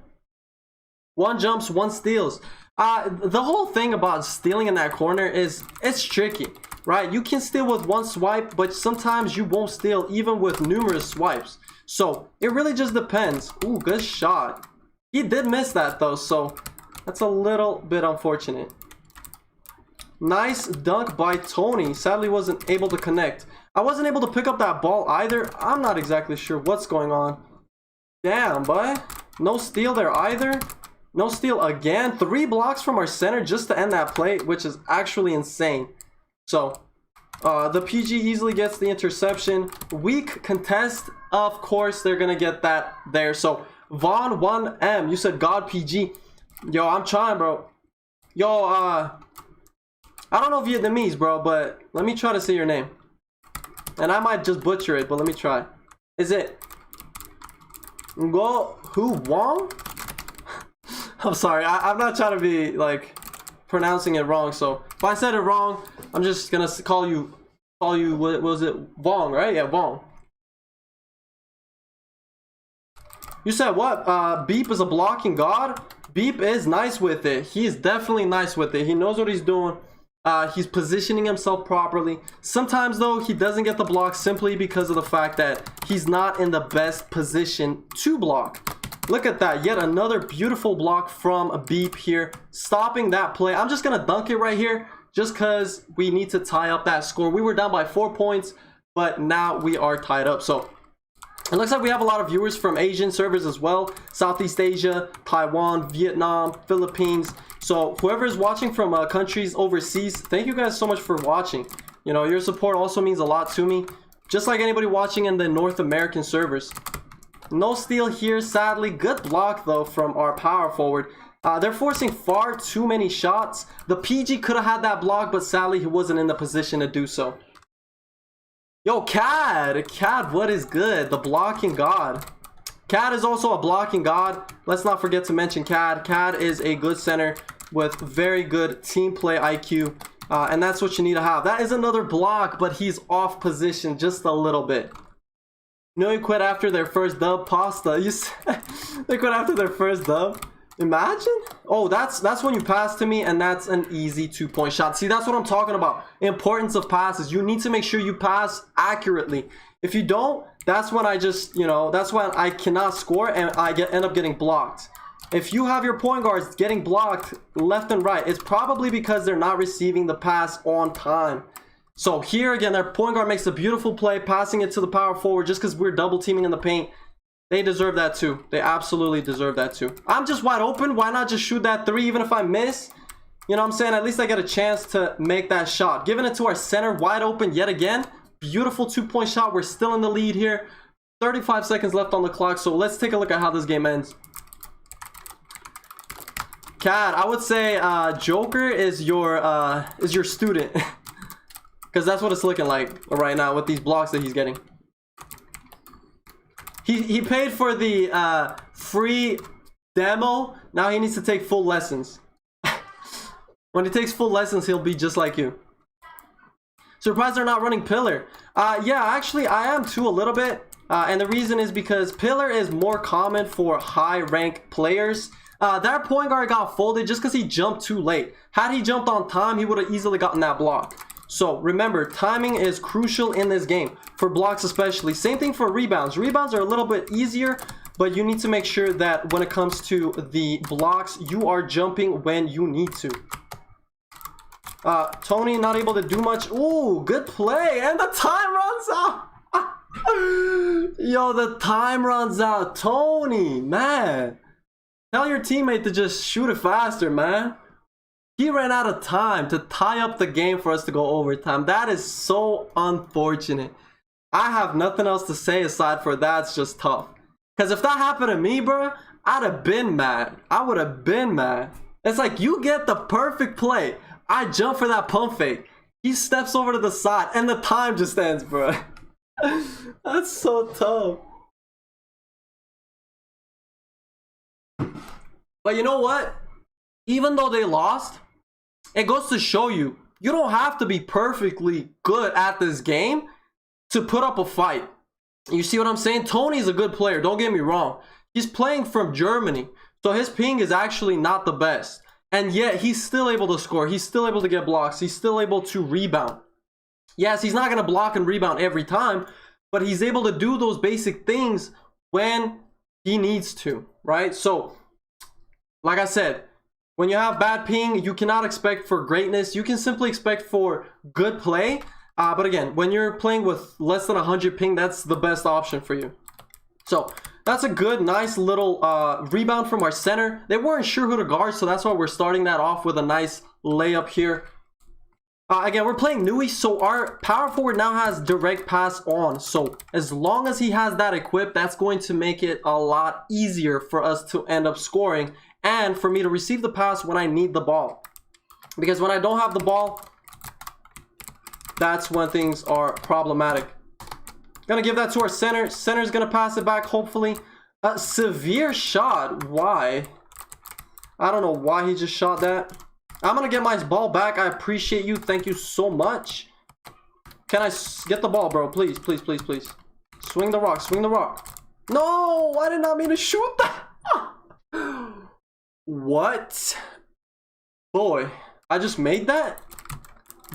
One jumps, one steals. The whole thing about stealing in that corner is, it's tricky, right? You can steal with one swipe, but sometimes you won't steal even with numerous swipes. So, it really just depends. Ooh, good shot. He did miss that, though, so that's a little bit unfortunate. Nice dunk by Tony. Sadly wasn't able to connect. I wasn't able to pick up that ball either. I'm not exactly sure what's going on. Damn, boy. No steal there either. No steal again. 3 blocks from our center just to end that play, which is actually insane. So, the PG easily gets the interception. Weak contest. Of course, they're going to get that there. So, Vaughn 1M. You said God PG. Yo, I'm trying, bro. Yo, I don't know Vietnamese, bro, but let me try to say your name. And I might just butcher it, but let me try. Is it Ngo Hu Wong? I'm sorry, I'm not trying to be like pronouncing it wrong. So if I said it wrong, I'm just gonna call you what was it? Wong, right? Yeah, Wong. You said what? Beep is a blocking god. Beep is nice with it. He is definitely nice with it. He knows what he's doing. He's positioning himself properly. Sometimes though, he doesn't get the block simply because of the fact that he's not in the best position to block. Look at that, yet another beautiful block from a Beep here, stopping that play. I'm just gonna dunk it right here just because we need to tie up that score. We were down by 4 points, but now we are tied up. So it looks like we have a lot of viewers from Asian servers as well. Southeast Asia, Taiwan, Vietnam, Philippines. So whoever is watching from countries overseas, thank you guys so much for watching. You know, your support also means a lot to me. Just like anybody watching in the North American servers. No steal here, sadly. Good block though from our power forward. They're forcing far too many shots. The PG could have had that block, but sadly he wasn't in the position to do so. Yo, Cad, what is good? The blocking god. Cad is also a blocking god. Let's not forget to mention Cad. Cad is a good center with very good team play IQ. And that's what you need to have. That is another block, but he's off position just a little bit. You know, he quit after their first dub. Pasta. You said they quit after their first dub. Imagine. Oh, that's when you pass to me, and that's an easy 2-point shot. See, that's what I'm talking about. Importance of passes. You need to make sure you pass accurately. If you don't, that's when I just, you know, that's when I cannot score and I end up getting blocked. If you have your point guards getting blocked left and right, it's probably because they're not receiving the pass on time. So here again, their point guard makes a beautiful play, passing it to the power forward just because we're double teaming in the paint. They deserve that too. They absolutely deserve that too. I'm just wide open. Why not just shoot that 3 even if I miss? You know what I'm saying? At least I get a chance to make that shot. Giving it to our center, wide open yet again. Beautiful 2-point shot. We're still in the lead here. 35 seconds left on the clock. So let's take a look at how this game ends. Cad, I would say Joker is your student. Because that's what it's looking like right now with these blocks that he's getting. He paid for the free demo. Now he needs to take full lessons. When he takes full lessons, he'll be just like you. Surprised they're not running Pillar. Yeah, actually, I am too a little bit. And the reason is because Pillar is more common for high rank players. That point guard got folded just because he jumped too late. Had he jumped on time, he would have easily gotten that block. So remember, timing is crucial in this game, for blocks especially. Same thing for rebounds. Rebounds are a little bit easier, but you need to make sure that when it comes to the blocks, you are jumping when you need to. Tony not able to do much. Ooh, good play, and the time runs out. Yo, the time runs out. Tony, man, tell your teammate to just shoot it faster, man. He ran out of time to tie up the game for us to go overtime. That is so unfortunate. I have nothing else to say aside for that's just tough. Because if that happened to me, bro, I'd have been mad. I would have been mad. It's like, you get the perfect play. I jump for that pump fake. He steps over to the side and the time just ends, bro. That's so tough. But you know what? Even though they lost, it goes to show you, you don't have to be perfectly good at this game to put up a fight. You see what I'm saying? Tony's a good player, don't get me wrong. He's playing from Germany, so his ping is actually not the best. And yet, he's still able to score. He's still able to get blocks. He's still able to rebound. Yes, he's not going to block and rebound every time, but he's able to do those basic things when he needs to, right? So, like I said, when you have bad ping, you cannot expect for greatness. You can simply expect for good play. But again, when you're playing with less than 100 ping, that's the best option for you. So that's a good, nice little rebound from our center. They weren't sure who to guard, so that's why we're starting that off with a nice layup here. Again, we're playing Nui, so our power forward now has direct pass on. So as long as he has that equipped, that's going to make it a lot easier for us to end up scoring and for me to receive the pass when I need the ball. Because when I don't have the ball, that's when things are problematic. Gonna give that to our center. Center's gonna pass it back, hopefully. A severe shot. Why? I don't know why he just shot that. I'm gonna get my ball back. I appreciate you. Thank you so much. Can I get the ball, bro? Please, please, please, please. Swing the rock. Swing the rock. No, I did not mean to shoot that. What? Boy, I just made that?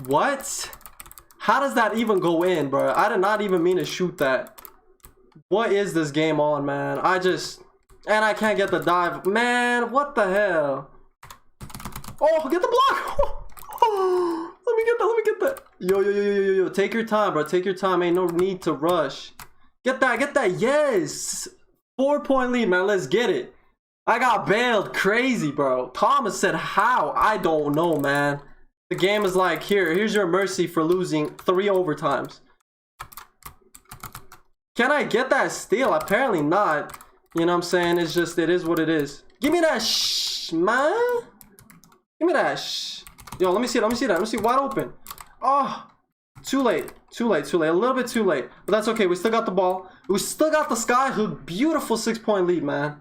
What? How does that even go in, bro? I did not even mean to shoot that. What is this game on, man? And I can't get the dive. Man, what the hell? Oh, get the block. Let me get that. Let me get that. Yo. Take your time, bro. Take your time. Ain't no need to rush. Get that. Get that. Yes. 4-point lead, man. Let's get it. I got bailed crazy, bro. Thomas said how? I don't know, man. The game is like, here's your mercy for losing 3 overtimes. Can I get that steal? Apparently not. You know what I'm saying? It's just, it is what it is. Give me that man. Give me that Yo, let me see it. Let me see that. Let me see. Wide open. Oh, too late. Too late. Too late. A little bit too late. But that's okay. We still got the ball. We still got the skyhook. Beautiful 6-point lead, man.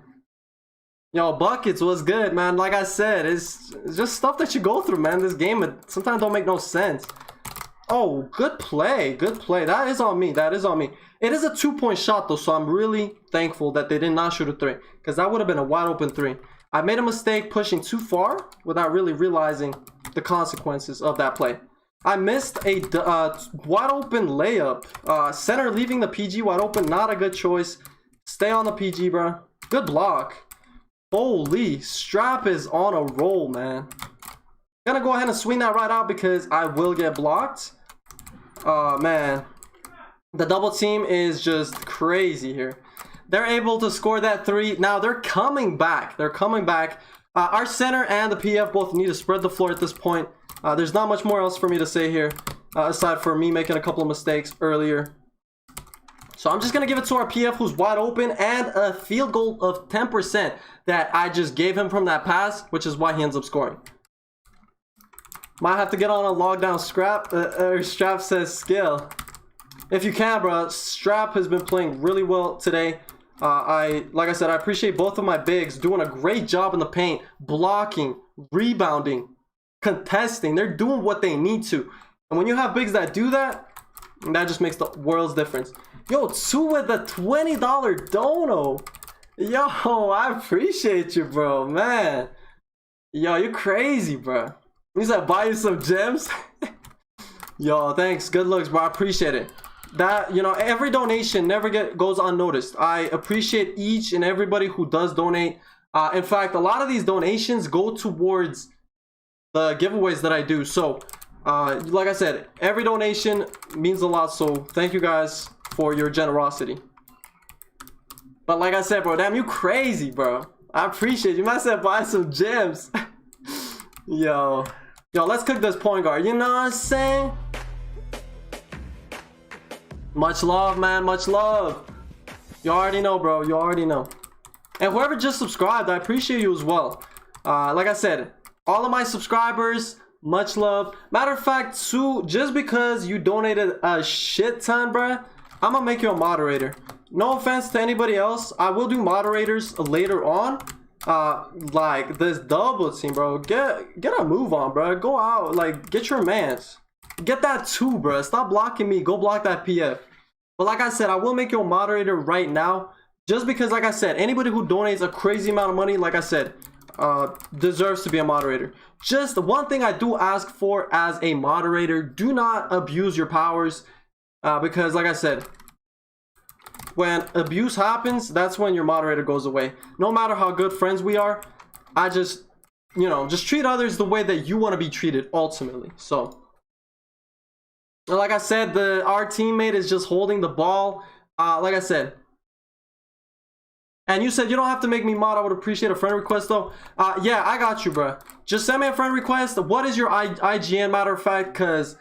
Yo, buckets was good, man. Like I said, it's just stuff that you go through, man. This game, it sometimes don't make no sense. Oh, good play. Good play. That is on me. That is on me. It is a 2-point shot, though, so I'm really thankful that they did not shoot a 3, because that would have been a wide open 3. I made a mistake pushing too far without really realizing the consequences of that play. I missed a wide open layup. Center leaving the PG wide open. Not a good choice. Stay on the PG, bro. Good block. Holy, Strap is on a roll, man. Gonna go ahead and swing that right out because I will get blocked. Man. The double team is just crazy here. They're able to score that 3. Now they're coming back. They're coming back. Our center and the PF both need to spread the floor at this point. There's not much more else for me to say here, aside from me making a couple of mistakes earlier. So I'm just going to give it to our PF, who's wide open, and a field goal of 10% that I just gave him from that pass, which is why he ends up scoring. Might have to get on a lockdown Scrap. Strap says skill. If you can, bro. Strap has been playing really well today. Like I said, I appreciate both of my bigs doing a great job in the paint, blocking, rebounding, contesting. They're doing what they need to. And when you have bigs that do that, that just makes the world's difference. Yo, 2 with a $20 dono. Yo, I appreciate you, bro, man. Yo, you crazy, bro. He said buy you some gems. Yo, thanks. Good looks, bro. I appreciate it. That, you know, every donation never goes unnoticed. I appreciate each and everybody who does donate. In fact, a lot of these donations go towards the giveaways that I do. So, like I said, every donation means a lot. So, thank you guys for your generosity. But like I said, bro, damn, you crazy, bro. I appreciate you. You might have buy some gems. Yo, let's cook this point guard. You know what I'm saying? Much love, man. Much love. You already know, bro. You already know. And whoever just subscribed, I appreciate you as well. Like I said, all of my subscribers, much love. Matter of fact, Sue, just because you donated a shit ton, bruh, I'm gonna make you a moderator. No offense to anybody else. I will do moderators later on. Like this double team, bro. Get a move on, bro. Go out, like, get your mans. Get that too, bro. Stop blocking me. Go block that PF. But like I said, I will make you a moderator right now. Just because, like I said, anybody who donates a crazy amount of money, like I said, deserves to be a moderator. Just the one thing I do ask for as a moderator, do not abuse your powers. Because like I said, when abuse happens, that's when your moderator goes away. No matter how good friends we are, I just, you know, just treat others the way that you want to be treated ultimately. So, like I said, our teammate is just holding the ball. Like I said, and you said you don't have to make me mod. I would appreciate a friend request though. Yeah, I got you, bro. Just send me a friend request. What is your IGN, matter of fact, because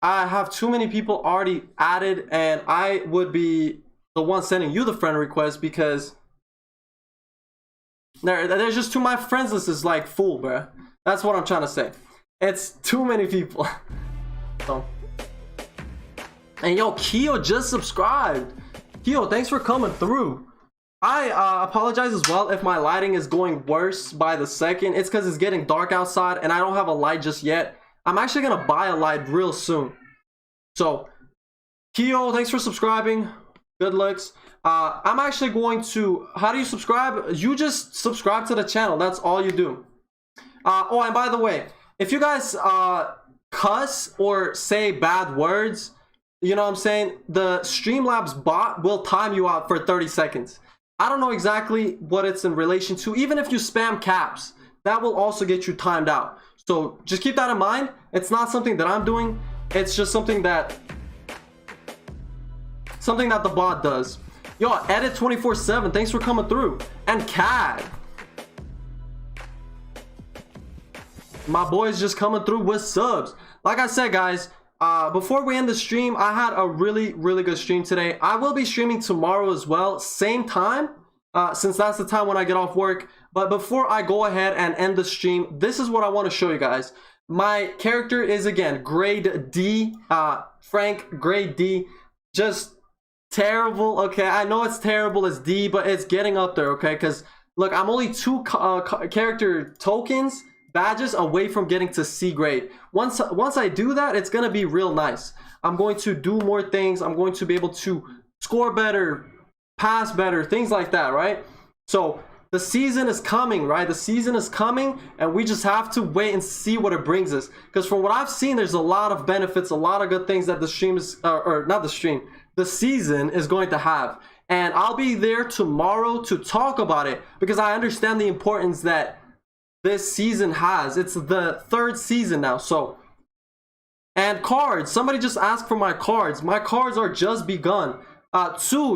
I have too many people already added, and I would be the one sending you the friend request because there's just too, my friends list is like full, bro. That's what I'm trying to say. It's too many people. So, and yo, Keo just subscribed. Keo, thanks for coming through. I apologize as well if my lighting is going worse by the second. It's because it's getting dark outside and I don't have a light just yet. I'm actually gonna buy a light real soon. So, Keo, thanks for subscribing. Good looks. I'm actually going to, how do you subscribe? You just subscribe to the channel. That's all you do. Oh, and by the way, if you guys cuss or say bad words, you know what I'm saying, the Streamlabs bot will time you out for 30 seconds. I don't know exactly what it's in relation to. Even if you spam caps, that will also get you timed out. So just keep that in mind. It's not something that I'm doing. It's just something that the bot does. Yo, edit 24/7. Thanks for coming through. And CAD. My boy's just coming through with subs. Like I said, guys, before we end the stream, I had a really good stream today. I will be streaming tomorrow as well, same time, since that's the time when I get off work. But before I go ahead and end the stream, this is what I want to show you guys. My character is, again, grade D. Frank, grade D. Just terrible. Okay, I know it's terrible as D, but it's getting up there. Okay, because look, I'm only 2 character tokens, badges away from getting to C grade. Once I do that, it's gonna be real nice. I'm going to do more things. I'm going to be able to score better, pass better, things like that, right? So the season is coming, right? The season is coming, and we just have to wait and see what it brings us. Because from what I've seen, there's a lot of benefits, a lot of good things that the stream is, or not the stream, the season is going to have. And I'll be there tomorrow to talk about it, because I understand the importance that this season has. It's the 3rd season now. So, and cards, somebody just asked for my cards. My cards are just begun.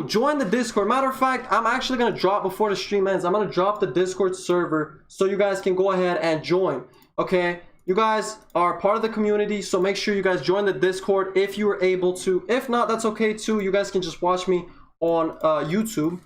Join the Discord. Matter of fact, I'm actually gonna drop, before the stream ends, I'm gonna drop the Discord server so you guys can go ahead and join. Okay, you guys are part of the community, so make sure you guys join the Discord if you are able to. If not, that's okay too. You guys can just watch me on YouTube.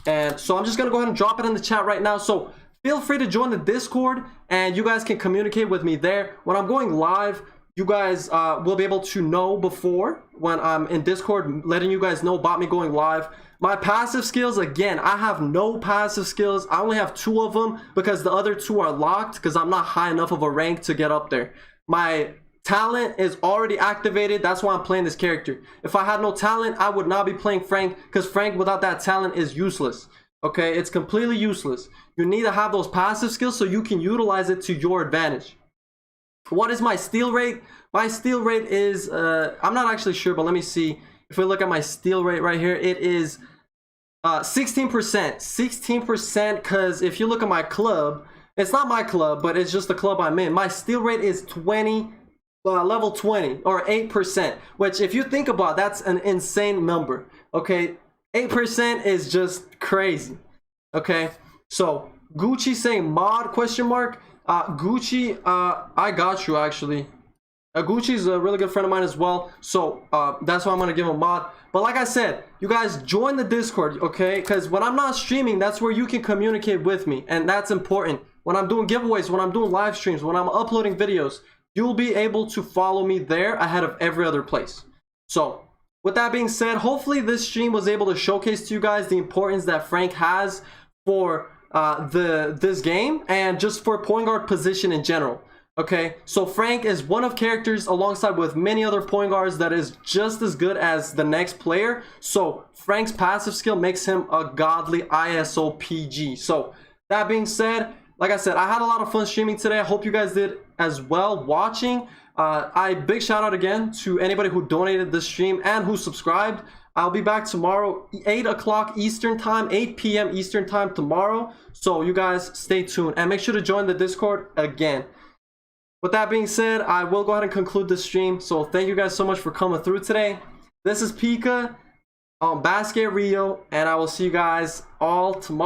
And so I'm just gonna go ahead and drop it in the chat right now. So feel free to join the Discord, and you guys can communicate with me there. When I'm going live, you guys will be able to know before, when I'm in Discord, letting you guys know about me going live. My passive skills, again, I have no passive skills. I only have 2 of them because the other 2 are locked because I'm not high enough of a rank to get up there. My talent is already activated. That's why I'm playing this character. If I had no talent, I would not be playing Frank, because Frank without that talent is useless. Okay, it's completely useless. You need to have those passive skills so you can utilize it to your advantage. What is my steal rate? My steal rate is, I'm not actually sure, but let me see. If we look at my steal rate right here, it is 16%. 16%, because if you look at my club, it's not my club, but it's just the club I'm in. My steal rate is 20, level 20, or 8%, which if you think about, that's an insane number. Okay, 8% is just crazy. Okay, so Gucci saying mod question mark. Gucci, I got you actually. Gucci's a really good friend of mine as well, so that's why I'm gonna give him a mod. But like I said, you guys join the Discord, okay? Because when I'm not streaming, that's where you can communicate with me, and that's important. When I'm doing giveaways, when I'm doing live streams, when I'm uploading videos, you'll be able to follow me there ahead of every other place. So with that being said, hopefully this stream was able to showcase to you guys the importance that Frank has for this game and just for point guard position in general. Okay, so Frank is one of characters alongside with many other point guards that is just as good as the next player. So Frank's passive skill makes him a godly ISO PG. So that being said, like I said, I had a lot of fun streaming today. I hope you guys did as well watching. Big shout out again to anybody who donated this stream and who subscribed. I'll be back tomorrow, 8 o'clock Eastern time, 8 p.m. Eastern time tomorrow. So you guys stay tuned and make sure to join the Discord again. With that being said, I will go ahead and conclude the stream. So thank you guys so much for coming through today. This is Pika on Basketrio, and I will see you guys all tomorrow.